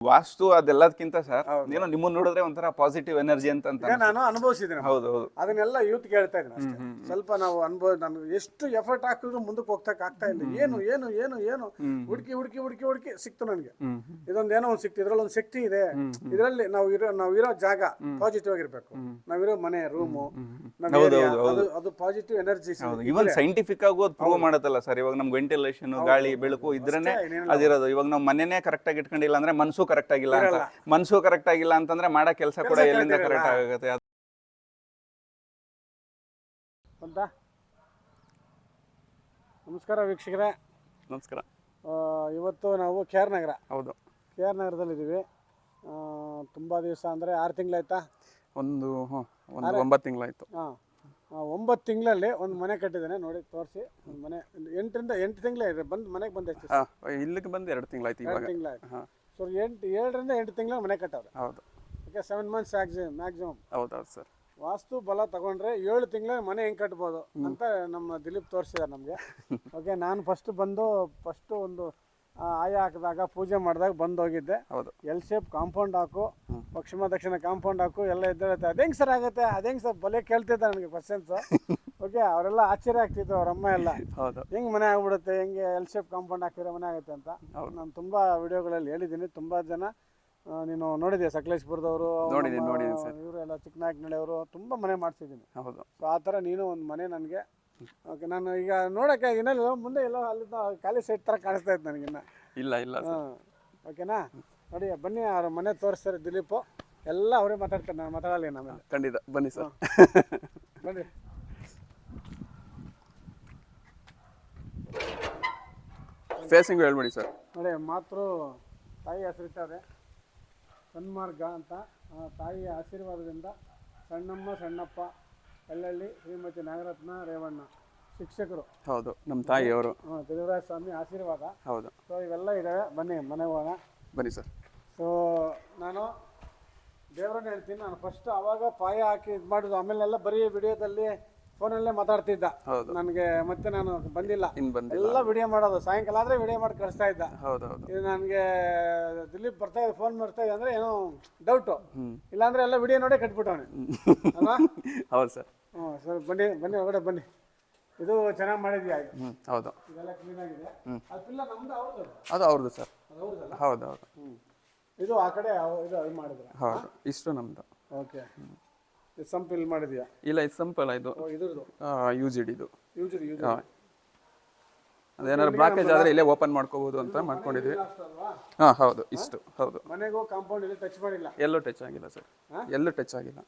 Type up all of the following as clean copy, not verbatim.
ವಾಸ್ತು ಅದೆಲ್ಲದಕ್ಕಿಂತ sir ಏನೋ ನಿಮ್ಮನ್ನ ನೋಡಿದ್ರೆ ಒಂಥರ ಪಾಸಿಟಿವ್ ಎನರ್ಜಿ ಅಂತ ನಾನು ಅನುಭವಿಸಿದ್ದೀನಿ. ಹೌದು ಹೌದು. ಅದನ್ನೆಲ್ಲ ಯೂತ್ ಹೇಳ್ತಾ ಇದ್ದೀನಿ ಅಷ್ಟೇ. ಸ್ವಲ್ಪ ನಾವು ನಾನು ಎಷ್ಟು ಎಫರ್ಟ್ ಹಾಕಿದ್ರು ಮುಂದಕ್ಕೆ ಹೋಗ್ತಕ್ಕೆ ಆಗ್ತಾ ಇಲ್ಲ. ಏನು ಏನು ಏನು ಏನು ಹುಡುಕಿ ಹುಡುಕಿ ಹುಡುಕಿ ಹುಡುಕಿ ಸಿಕ್ತು ನನಗೆ. ಇದೊಂದು ಏನೋ ಒಂದು ಸಿಕ್ತು. ಇದ್ರಲ್ಲಿ ಒಂದು ಶಕ್ತಿ ಇದೆ. ಇದರಲ್ಲಿ ನಾವಿರೋ ಜಾಗ ಪಾಸಿಟಿವ್ ಆಗಿರ್ಬೇಕು. ನಾವಿರೋ ಮನೆ ರೂಮು ಅದು ಪಾಸಿಟಿವ್ ಎನರ್ಜಿ. ಇವನ್ ಸೈಂಟಿಫಿಕ್ ಆಗಿ ಅದು ಪ್ರೂವ್ ಮಾಡತ್ತಲ್ಲ ಸರ್. ಇವಾಗ ನಮ್ಗೆ ವೆಂಟಿಲೇಷನ್ ಗಾಳಿ ಬೆಳಕು ಇದ್ರನ್ನೇ ಅದಿರೋದು. ಇವಾಗ ನಾವು ಮನೆನೇ ಕರೆಕ್ಟ್ ಆಗಿ ಇಟ್ಕೊಂಡಿಲ್ಲ ಅಂದ್ರೆ ಮನಸ್ಸು ಕರೆಕ್ಟ್ ಆಗಿಲ್ಲ ಅಂತ. ಮನಸ್ಸು ಕರೆಕ್ಟ್ ಆಗಿಲ್ಲ ಅಂತಂದ್ರೆ ಮಾಡೋ ಕೆಲಸ ಕೂಡ ಎಲ್ಲಿಂದ ಕರೆಕ್ಟ್ ಆಗುತ್ತೆ ಅಂತ. ನಮಸ್ಕಾರ ವೀಕ್ಷಕರೇ. ನಮಸ್ಕಾರ. ಇವತ್ತು ನಾವು KR ನಗರ. ಹೌದು, KR ನಗರದಲ್ಲಿದ್ದೀವಿ. ತುಂಬ ದಿವಸ ಅಂದರೆ 6 ತಿಂಗಳಾಯ್ತಾ? ಒಂದು 9 ತಿಂಗಳಾಯ್ತು. 9 ತಿಂಗಳಲ್ಲಿ ಒಂದು ಮನೆ ಕಟ್ಟಿದ್ದೇನೆ. ನೋಡಿ ತೋರಿಸಿ. ಒಂದು ಮನೆ 8 ತಿಂಗಳೇ ಇದೆ. ಮನೆಗೆ ಬಂದೆಷ್ಟು? ಇಲ್ಲಿಗೆ ಬಂದು 2 ತಿಂಗಳಾಯ್ತು. 2 ತಿಂಗಳಾಯ್ತು. ಸೊ 7ರಿಂದ 8 ತಿಂಗಳ ಮನೆ ಕಟ್ಟೋದು. ಹೌದು. Okay, 7 months maximum. ಹೌದೌದು ಸರ್. ವಾಸ್ತು ಬಲ ತಗೊಂಡ್ರೆ 7 ತಿಂಗಳ ಮನೆ ಹೆಂಗೆ ಕಟ್ಬೋದು ಅಂತ ನಮ್ಮ ದಿಲೀಪ್ ತೋರಿಸಿದ್ದಾರೆ ನಮಗೆ. ಓಕೆ, ನಾನು ಫಸ್ಟ್ ಒಂದು ಆಯ ಹಾಕಿದಾಗ ಪೂಜೆ ಮಾಡಿದಾಗ ಬಂದು ಹೋಗಿದ್ದೆ. ಎಲ್ ಶೇಪ್ ಕಾಂಪೌಂಡ್ ಹಾಕು, ಪಶ್ಚಿಮ ದಕ್ಷಿಣ ಕಾಂಪೌಂಡ್ ಹಾಕು ಎಲ್ಲ ಇದ್ದೇಳುತ್ತೆ. ಅದೇಂಗೆ ಸರ್ ಆಗುತ್ತೆ, ಅದೇಂಗೆ ಸರ್ ಬಲೆ ಕೇಳ್ತಿದ್ದೆ ನನಗೆ ಕ್ವಶನ್ಸ್. ಓಕೆ, ಅವರೆಲ್ಲ ಆಶ್ಚರ್ಯ ಆಗ್ತಿತ್ತು, ಅವ್ರ ಅಮ್ಮ ಎಲ್ಲ ಹೆಂಗೆ ಮನೆ ಆಗ್ಬಿಡುತ್ತೆ, ಹೆಂಗೆ ಎಲ್ ಶೇಪ್ ಕಾಂಪೌಂಡ್ ಹಾಕಿರೋ ಮನೆ ಆಗುತ್ತೆ ಅಂತ. ನಾನು ತುಂಬ ವಿಡಿಯೋಗಳಲ್ಲಿ ಹೇಳಿದ್ದೀನಿ. ತುಂಬ ಜನ ನೀನು ನೋಡಿದ್ಯಾ, ಸಕಲೇಶ್ಪುರದವರು ಇವರೆಲ್ಲ, ಚಿಕ್ಕನಾಯಕನಹಳ್ಳಿಯವರು ತುಂಬ ಮನೆ ಮಾಡಿಸಿದ್ದೀನಿ. ಸೊ ಆ ಥರ ನೀನು ಒಂದು ಮನೆ ನನಗೆ. ಓಕೆ, ನಾನು ಈಗ ನೋಡೋಕ್ಕೆ ಇನ್ನೆಲ್ಲ ಮುಂದೆ ಎಲ್ಲ ಅಲ್ಲಿಂದ ಖಾಲಿ ಸೈಟ್ ಥರ ಕಾಣಿಸ್ತಾ ಇತ್ತು ನನಗಿನ್ನ. ಇಲ್ಲ. ಓಕೆನಾ, ನೋಡಿ ಬನ್ನಿ. ಅವ್ರ ಮನೆ ತೋರಿಸ್ತಾರೆ ದಿಲೀಪು. ಎಲ್ಲ ಅವರೇ ಮಾತಾಡ್ತಾರೆ, ನಾನು ಮಾತಾಡಲ್ಲ ಆಮೇಲೆ. ಖಂಡಿತ ಬನ್ನಿ ಸರ್. ಬನ್ನಿ. ಫೇಸಿಂಗ್ ಹೇಳ್ಬೇಡಿ ಸರ್. ನೋಡಿ, ಮಾತೃ ತಾಯಿ ಹೆಸರಿಟ್ಟಾರೆ ಸನ್ಮಾರ್ಗ ಅಂತ. ತಾಯಿಯ ಆಶೀರ್ವಾದದಿಂದ ಸಣ್ಣಮ್ಮ ಸಣ್ಣಪ್ಪ ಕಲ್ಲಳ್ಳಿ ಶ್ರೀಮತಿ ನಾಗರತ್ನ ರೇವಣ್ಣ ಶಿಕ್ಷಕರು. ಹೌದು, ನಮ್ಮ ತಾಯಿಯವರು. ದೇವರಾಜ ಸ್ವಾಮಿ ಆಶೀರ್ವಾದ. ಹೌದು. ಸೊ ಇವೆಲ್ಲ ಇದ್ದಾವೆ. ಬನ್ನಿ ಮನೆಗೆ ಹೋಗೋಣ. ಬನ್ನಿ ಸರ್. ಸೊ ನಾನು ದೇವರನ್ನ ಹೇಳ್ತೀನಿ. ನಾನು ಫಸ್ಟ್ ಅವಾಗ ಪಾಯ ಹಾಕಿ ಇದು ಮಾಡೋದು. ಆಮೇಲೆಲ್ಲ ಬರೀ ವಿಡಿಯೋದಲ್ಲಿ ಫೋನಲ್ಲೇ ಮಾತಾಡ್ತಿದ್ದ. ನನಗೆ ಮತ್ತೆ ನಾನು ಬಂದಿಲ್ಲ. ಎಲ್ಲ ವಿಡಿಯೋ ಮಾಡೋದು. ಸಾಯಂಕಾಲ ಆದರೆ ವಿಡಿಯೋ ಮಾಡಿ ಕಳಿಸ್ತಾ ಇದ್ದ. ಇದು ನನಗೆ ದಿಲೀಪ್ ಬರ್ತಾ ಇದೆ, ಫೋನ್ ಮಾಡ್ತಾ ಇದೆ ಅಂದರೆ ಏನೋ ಡೌಟು. ಇಲ್ಲಾಂದರೆ ಎಲ್ಲ ವಿಡಿಯೋ ನೋಡೇ ಕಟ್ಬಿಟ್ಟವನೆ ಅಲ್ವಾ? ಹೌದು ಸರ್. ಸರ್ ಬನ್ನಿ ಹೊರಗಡೆ ಬನ್ನಿ. ಇದು ಚೆನ್ನಾಗಿ ಮಾಡಿದ್ಯಾ? ಇದು ಹೌದು, ಇದೆಲ್ಲ ಕ್ಲೀನ್ ಆಗಿದೆ. ಅದು ಪಿಲ್ಲ ನಮ್ದು ಅವ್ರದ್ದು? ಅದು ಅವ್ರದ್ದು ಸರ್. ಅದು ಅವ್ರದ್ದಲ್ಲ? ಹೌದು. ಇದು ಆ ಕಡೆ ಇದು ಮಾಡಿದ್ರೆ? ಹೌದು, ಇಷ್ಟು ನಮ್ದು. ಓಕೆ, ಇದು ಸಂಪ್ ಇಲ್ಲಿ ಮಾಡಿದ್ಯಾ? ಇಲ್ಲ, ಇದು ಸಂಪಲ್ಲ. ಇದು ಇದ್ರದ್ದು ಯೂಜಿಡ್. ಇದು ಅದೇನಾದ್ರು ಬ್ಲಾಕೇಜ್ ಆದರೆ ಇಲ್ಲೇ ಓಪನ್ ಮಾಡ್ಕೋಬಹುದು ಅಂತ ಮಾಡ್ಕೊಂಡಿದ್ವಿ. ಹೌದು, ಇಷ್ಟು. ಹೌದು, ಮನೆಗೂ ಕಾಂಪೌಂಡ್ ಇಲ್ಲಿ ಟಚ್ ಮಾಡಿಲ್ಲ? ಎಲ್ಲೂ ಟಚ್ ಆಗಿಲ್ಲ ಸರ್, ಎಲ್ಲೂ ಟಚ್ ಆಗಿಲ್ಲ.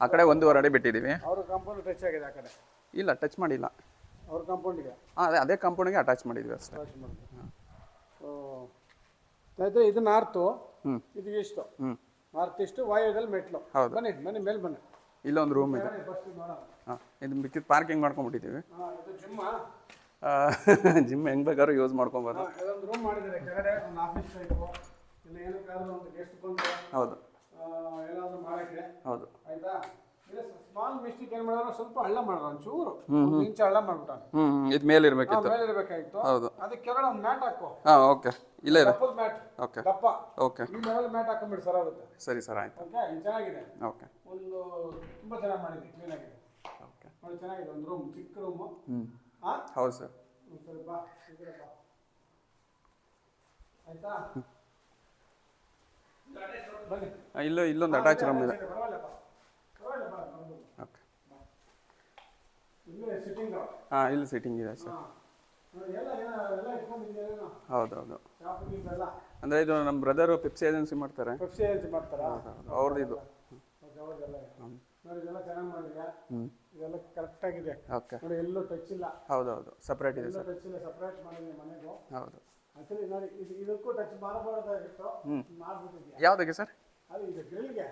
ಆ ಕಡೆ 1.5 ಅಡಿ ಬಿಟ್ಟಿದ್ದೀವಿ. ಅವ್ರ ಕಾಂಪೌಂಡ್ ಟಚ್ ಆಗಿದೆ? ಆ ಕಡೆ ಇಲ್ಲ, ಟಚ್ ಮಾಡಿಲ್ಲ. ಅವ್ರ ಕಾಂಪೌಂಡಿಗೆ? ಅದೇ ಕಾಂಪೌಂಡ್ಗೆ ಅಟ್ಯಾಚ್ ಮಾಡಿದ್ವಿ ಅಷ್ಟೇ. ಇದು ನಾರ್ತು, ಇದು ಇಷ್ಟು. ನಾರ್ತ್ ಇಷ್ಟು, ವಾಯುದಲ್ಲಿ ಮೆಟ್ಲು. ಬನ್ನಿ ಮೇಲೆ ಬನ್ನಿ. ಇಲ್ಲೊಂದು ರೂಮ್ ಇದೆ. ಇದು ಮಿಕ್ಕಿದ ಪಾರ್ಕಿಂಗ್ ಮಾಡ್ಕೊಂಡ್ಬಿಟ್ಟಿದ್ದೀವಿ. ಜಿಮ್ ಹೆಂಗ್ ಬೇಕಾದ್ರೂ ಯೂಸ್ ಮಾಡ್ಕೊಬೋದು. ಇದೊಂದು ರೂಮ್ ಮಾಡಿದ್ದಾರೆ ಕೆಳಗಡೆ, ಒಂದು ಆಫೀಸ್ ಟೈಪು. ಇಲ್ಲ ಏನಕ್ಕಾದ್ರೂ ಒಂದು ಗೆಸ್ಟ್ ಬಂದು ಹೌದು ಏನಾದರೂ ಮಾಡೋಕ್ಕೆ. ಹೌದು, ಆಯ್ತಾ? ಸ್ಮಾಲ್ ಮಿಸ್ಟೇಕ್ ಏನು ಮಾಡಿದ್ರು, ಸ್ವಲ್ಪ ಹಳ್ಳ ಮಾಡಿದ್ರು, ಒಂಚೂರು ಇಂಚು ಹಳ್ಳ ಮಾಡ್ಬಿಟ್ಟಾನೆ. ಇದು ಮೇಲೆ ಇರಬೇಕಿತ್ತು. ಮೇಲೆ ಇರಬೇಕಾಗಿತ್ತು. ಹೌದು, ಅದಕ್ಕೆ ಕೆಳಗಡೆ ಒಂದು ಮ್ಯಾಟ್ ಹಾಕು. ಓಕೆ, ಇಲ್ಲೇ ಇದೆ. ಮ್ಯಾಟ್. ಓಕೆ, ದಪ್ಪ. ಓಕೆ, ಈ ಲೆವೆಲ್ ಮ್ಯಾಟ್ ಹಾಕೊಂಡ್ಬಿಡಿ, ಸರ್ ಆಗುತ್ತೆ. ಸರಿ ಸರ್, ಆಯ್ತು. ಓಕೆ, ಇದು ಚೆನ್ನಾಗಿದೆ. ಓಕೆ, ಒಂದು ತುಂಬ ಚೆನ್ನಾಗಿ ಮಾಡಿದ್ವಿ, ಕ್ಲೀನ್ ಆಗಿದೆ. ಓಕೆ, ನೋಡಿ, ಚೆನ್ನಾಗಿದೆ. ಒಂದು ರೂಮ್, ಚಿಕ್ಕ ರೂಮು. ಹೌದು ಸರ್. ಸರಿ, ಬಾ. ಆಯ್ತಾ? ಬನ್ನಿ. ಇಲ್ಲೊಂದು ಅಟ್ಯಾಚ್ ರೂಮ್ ಇದೆ. ಓಕೆ, ಇಲ್ಲಿ ಸಿಟ್ಟಿಂಗ್ ಇದೆ ಸರ್. ಹೌದು. ಅಂದರೆ ಇದು ನಮ್ಮ ಬ್ರದರು ಪೆಪ್ಸಿ ಏಜೆನ್ಸಿ ಮಾಡ್ತಾರೆ. ಅವ್ರದ್ದು ಇದು. ಇದೆಲ್ಲ ಕರೆಕ್ಟ್ ಆಗಿದೆ. ಓಕೆ, ನೋಡಿ, ಎಲ್ಲೂ ಟಚ್ ಇಲ್ಲ. ಹೌದು, ಸಪ್ರೇಟ್ ಇದೆ ಸರ್. ಟಚ್ ಇಲ್ಲ, ಸಪ್ರೇಟ್ ಮಾಡಿದ್ವಿ ಮನೆಗೂ. ಹೌದು, ಆಕ್ಚುಲಿ ನೋಡಿ, ಇದಕ್ಕೂ ಟಚ್ ಮಾಡಬಾರ್ದಾಗಿತ್ತು, ಮಾಡ್ಬಿಟ್ಟಿದ್ಯಾ? ಯಾವುದಕ್ಕೆ ಸರ್? ಅದು ಇದು ಗ್ರಿಲ್ಗೆ.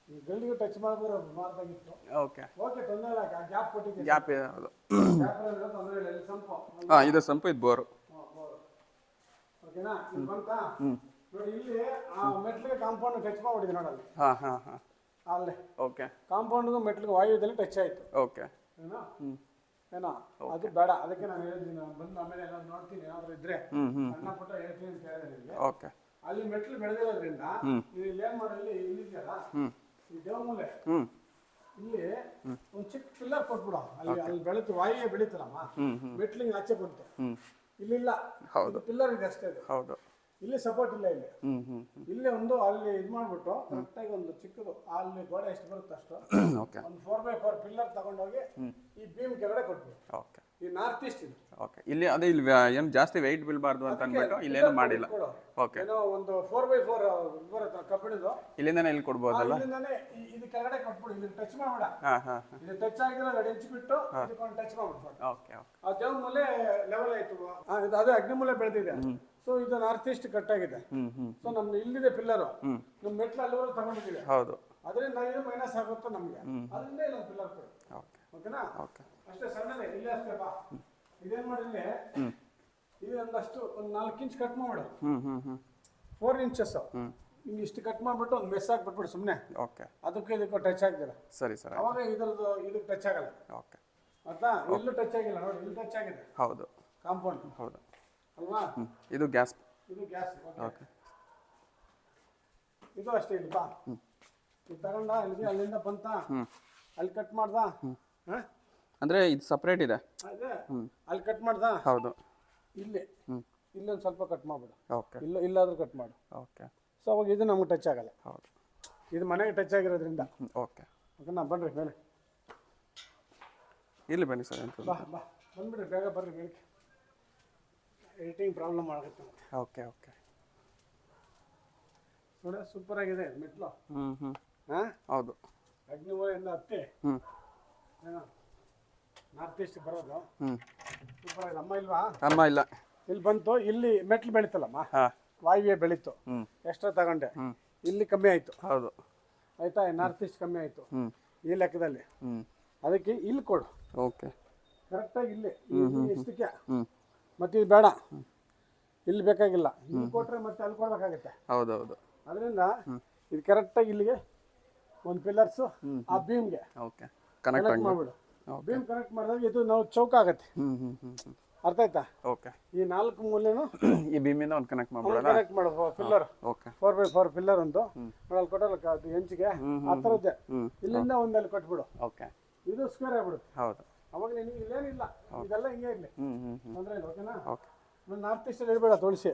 ಈ ಗ್ರಿಲ್ಗೆ ಟಚ್ ಮಾಡಬಾರ್ದಾಗಿತ್ತು. ಓಕೆ, ತೊಂದರೆ ಇಲ್ಲ. ಗ್ಯಾಪ್ ಕೊಟ್ಟಿದ್ದೀವಿ. ಗ್ಯಾಪ್ ಇದೆ. ಹೌದು, ತೊಂದರೆ ಇಲ್ಲ. ಇಲ್ಲಿ ಸಂಪು. ಇದು ಸಂಪು, ಇದು ಬೋರು. ಓಕೆನಾ? ಇದು ಬಂತಾ? ನೋಡಿ, ಇಲ್ಲಿ ಆ ಮೆಟ್ಲಿಗೆ ಕಾಂಪೌಂಡ್ ಟಚ್ ಮಾಡ್ಬಿಟ್ಟಿದೆ ನೋಡಲ್ಲಿ. ಅಲ್ಲೇ. ಓಕೆ, ಕಾಂಪೌಂಡ್ಗೂ ಮೆಟ್ಲಿಗೆ ವಾಯುದಲ್ಲಿ ಟಚ್ ಆಯ್ತು. ಓಕೆ, ಏನೋ ಅದು ಬೇಡ. ಅದಕ್ಕೆ ನಾನು ಹೇಳಿದ್ದೀನಿ, ಬಂದು ಆಮೇಲೆ ಏನಾದ್ರು ನೋಡ್ತೀನಿ, ಏನಾದ್ರು ಇದ್ರೆ ಸಣ್ಣ ಪುಟ್ಟ ಹೇಳ್ತೀನಿ ಅಂತ ಹೇಳಿದೆ ನಿಮಗೆ. ಓಕೆ, ಅಲ್ಲಿ ಮೆಟ್ಲು ಬೆಳೆದಿರೋದ್ರಿಂದ ನೀವು ಇಲ್ಲಿ ಏನ್ ಮಾಡಿ ಇಲ್ಲಿದೆಯಲ್ಲ ಈ ದೇವಮೂಲೆ ಇಲ್ಲಿ ಒಂದ್ ಚಿಕ್ಕ ಪಿಲ್ಲರ್ ಕೊಟ್ಬಿಡು. ಅಲ್ಲಿ ಬೆಳೀತು ವಾಯಿಗೆ ಬೆಳೀತಲ್ಲಮ್ಮ, ಮೆಟ್ಲಿಂಗ್ ಆಚೆ ಬಂತು. ಇಲ್ಲಿಲ್ಲ, ಪಿಲ್ಲರ್ ಇದೆ ಅಷ್ಟೇ. ಅದು ಇಲ್ಲಿ ಸಪೋರ್ಟ್ ಇಲ್ಲ. ಇಲ್ಲಿ ಒಂದು ಅಲ್ಲಿ ಇದು ಮಾಡ್ಬಿಟ್ಟು ಕರೆಕ್ಟಾಗಿ ಒಂದು ಚಿಕ್ಕದು ಅಲ್ಲಿ ಗೋಡೆ ಎಷ್ಟು ಬರುತ್ತೆ ಅಷ್ಟು ಒಂದು 4x4 ಪಿಲ್ಲರ್ ತಗೊಂಡೋಗಿ ಈ ಬೀಮ್ ಕೆಳಗಡೆ ಕೊಟ್ಬಿಡು. ಈ ನಾರ್ತ್ ಈಸ್ಟ್ ಇದು. ಇಲ್ಲಿ ಅದೇ ಇಲ್ಲಿ ಏನು ಜಾಸ್ತಿ ವೆಯ್ಟ್ ಬೀಳಬಾರ್ದು ಅಂತ ಅಂದ್ಬಿಟ್ಟು ಇಲ್ಲೇನು ಮಾಡಿಲ್ಲ. ಏನೋ ಒಂದು 4x4 ಬರುತ್ತೆ ಕಬ್ಬಿಣದ್ದು, ಇಲ್ಲಿಂದಾನೆ ಇಲ್ಲಿ ಕೊಡ್ಬೋದಲ್ಲ? ಇಲ್ಲಿಂದಾನೆ ಇದು ಕೆಳಗಡೆ ಕೊಟ್ಬಿಡು. ಇಲ್ಲಿ ಟಚ್ ಮಾಡಬೇಡ. ಇದು ಟಚ್ ಆಗಿರೋ 2 ಇಂಚ್ ಬಿಟ್ಟು ಇದಕ್ಕೊಂದು ಟಚ್ ಮಾಡ್ಬಿಟ್ಟು. ಆ ದೇವ್ರ ಮೂಲೆ ಲೆವೆಲ್ ಆಯ್ತು. ಅದೇ ಅಗ್ನಿಮೂಲೆ ಬೆಳೆದಿದೆ. ಸೊ ಇದು ನಾರ್ತ್ ಈಸ್ಟ್ ಕಟ್ ಆಗಿದೆ. ಸೊ ನಮ್ದು ಇಲ್ಲಿದೆ ಪಿಲ್ಲರ್, ನಮ್ ಮೆಟ್ಲು ಅಲ್ಲಿವರೆಗೂ ತಗೊಂಡಿದ್ದೀವಿ. ಅದರಿಂದ ಇದು ಮೈನಸ್ ಆಗುತ್ತೆ ನಮ್ಗೆ. ಅದರಿಂದ ಇಲ್ಲ ಪಿಲ್ಲರ್ ಕೊಡಿ. ಓಕೆನಾ? ಅಷ್ಟೇ ಸಣ್ಣದೇ ಇಲ್ಲೇ ಅಷ್ಟೇ. ಬಾ ಇದೇನ್ ಮಾಡಿದ್ರೆ ಇದು ಒಂದಷ್ಟು ಒಂದು 4 ಇಂಚ್ ಕಟ್ ಮಾಡ್ಬಿಡು. 4 ಇಂಚಸ್ ಹಿಂಗೆ ಇಷ್ಟು ಕಟ್ ಮಾಡ್ಬಿಟ್ಟು ಒಂದು ಮೆಸ್ ಹಾಕ್ಬಿಟ್ಬಿಡು ಸುಮ್ಮನೆ. ಅದಕ್ಕೆ ಇದಕ್ಕೆ ಟಚ್ ಆಗ್ದಿರ. ಸರಿ ಸರ್. ಅವಾಗ ಇದ್ರದ್ದು ಇದಕ್ಕೆ ಟಚ್ ಆಗಲ್ಲ. ಆಯ್ತಾ? ಎಲ್ಲೂ ಟಚ್ ಆಗಿಲ್ಲ ನೋಡಿ, ಇಲ್ಲಿ ಟಚ್ ಆಗಿದೆ. ಹೌದು, ಕಾಂಪೌಂಡ್. ಹೌದು ಅಲ್ವಾ? ಇದು ಗ್ಯಾಸ್. ಇದು ಗ್ಯಾಸ್. ಓಕೆ. ಇದು ಅಷ್ಟೇ. ಇದು ಬಾ ಇದು ತಗೊಂಡ ಇಲ್ಲಿಗೆ, ಅಲ್ಲಿಂದ ಬಂತ, ಅಲ್ಲಿ ಕಟ್ ಮಾಡ್ದ. ಅಂದ್ರೆ ಇದು ಸಪ್ರೇಟ್ ಇದೆ. ಅದೇ ಅಲ್ಲಿ ಕಟ್ ಮಾಡ್ದ. ಹೌದು. ಇಲ್ಲಿ ಇಲ್ಲೊಂದು ಸ್ವಲ್ಪ ಕಟ್ ಮಾಡ್ಬಿಡು. ಓಕೆ. ಇಲ್ಲಾದ್ರೂ ಕಟ್ ಮಾಡು. ಓಕೆ. ಸೊ ಅವಾಗ ಇದು ನಮ್ಗೆ ಟಚ್ ಆಗಲ್ಲ. ಹೌದು. ಇದು ಮನೆಗೆ ಟಚ್ ಆಗಿರೋದ್ರಿಂದ. ಓಕೆ. ಓಕೆನಾ? ಬನ್ರಿ ಮೇಲೆ. ಇಲ್ಲಿ ಬನ್ನಿ ಸರ್. ಬಾ ಬಾ ಬಂದ್ಬಿಡ್ರಿ, ಬೇಗ ಬರ್ರಿ ಮೇಲಕ್ಕೆ. ಎಡಿಟಿಂಗ್ ಪ್ರಾಬ್ಲಮ್ ಆಗುತ್ತೆ. Okay okay. ನೋಡಿ ಸೂಪರ್ ಆಗಿದೆ ಮೆಟ್ಲು. ಹೌದು. ಅಗ್ನಿಮೂಲೆಯಿಂದ ಹತ್ತಿ ಏನೋ ನಾರ್ತ್ ಈಸ್ಟ್ ಬರೋದು. ಸೂಪರ್ ಆಗಿದೆ. ಅಮ್ಮ ಇಲ್ವಾ? ಅಮ್ಮ ಇಲ್ಲ. ಇಲ್ಲಿ ಬಂತು. ಇಲ್ಲಿ ಮೆಟ್ಲು ಬೆಳೀತಲ್ಲಮ್ಮ, ವಾಯುವ್ಯ ಬೆಳೀತು. ಎಕ್ಸ್ಟ್ರಾ ತಗೊಂಡೆ. ಇಲ್ಲಿ ಕಮ್ಮಿ ಆಯ್ತು. ಹೌದು. ಆಯ್ತಾ? ನಾರ್ತ್ ಈಸ್ಟ್ ಕಮ್ಮಿ ಆಯ್ತು ಈ ಲೆಕ್ಕದಲ್ಲಿ. ಅದಕ್ಕೆ ಇಲ್ಲಿ ಕೊಡು. ಓಕೆ. ಕರೆಕ್ಟಾಗಿ ಇಲ್ಲಿ ಇಷ್ಟಕ್ಕೆ. ಮತ್ತೆ ಇದು ಬೇಡ, ಇಲ್ಲಿ ಬೇಕಾಗಿಲ್ಲ. ಇಲ್ಲಿ ಕೊಟ್ರೆ ಮತ್ತೆ ಅಲ್ಲಿ ಕೊಡ್ಬೇಕಾಗತ್ತೆ. ಹೌದೌದು. ಅದರಿಂದ ಇದು ಕರೆಕ್ಟಾಗಿ ಇಲ್ಲಿಗೆ ಒಂದು ಪಿಲ್ಲರ್ಸು ಆ ಬೀಮ್ಗೆ ಕನೆಕ್ಟ್ ಮಾಡ್ಬಿಡು. ಬೀಮ್ ಕನೆಕ್ಟ್ ಮಾಡಿದಾಗ ಇದು ನಾವು ಚೌಕ ಆಗತ್ತೆ. ಅರ್ಥ ಆಯ್ತಾ? ಓಕೆ. ಈ 4 ಮೂಲೆನೂ ಈ ಬೀಮಿಂದ ಒಂದು ಕನೆಕ್ಟ್ ಮಾಡ್ಬಿಡೋಣ. ಕನೆಕ್ಟ್ ಮಾಡು ಪಿಲ್ಲರ್. ಓಕೆ. 4x4 ಪಿಲ್ಲರ್ ಒಂದು ಅಲ್ಲಿ ಕೊಟ್ಟಲ್ಲ ಅದು ಹೆಂಚಿಗೆ ಆ ಥರದ್ದೇ. ಇಲ್ಲಿಂದ ಒಂದಲ್ಲಿ ಕೊಟ್ಬಿಡು. ಓಕೆ. ಇದು ಸ್ಕ್ವೇರ್ ಆಗ್ಬಿಡುತ್ತೆ. ಹೌದು. ಅವಾಗ ನಿನಗೆ ಇಲ್ಲೇನಿಲ್ಲ, ಇದೆಲ್ಲ ಹಿಂಗೆ ಇರಲಿ, ತೊಂದರೆ ಇಲ್ಲ. ಓಕೆನಾ? ಓಕೆ. ನಾರ್ತ್ ಈಸ್ಟಲ್ಲಿ ಇಡಬೇಡ ತುಳಸಿ.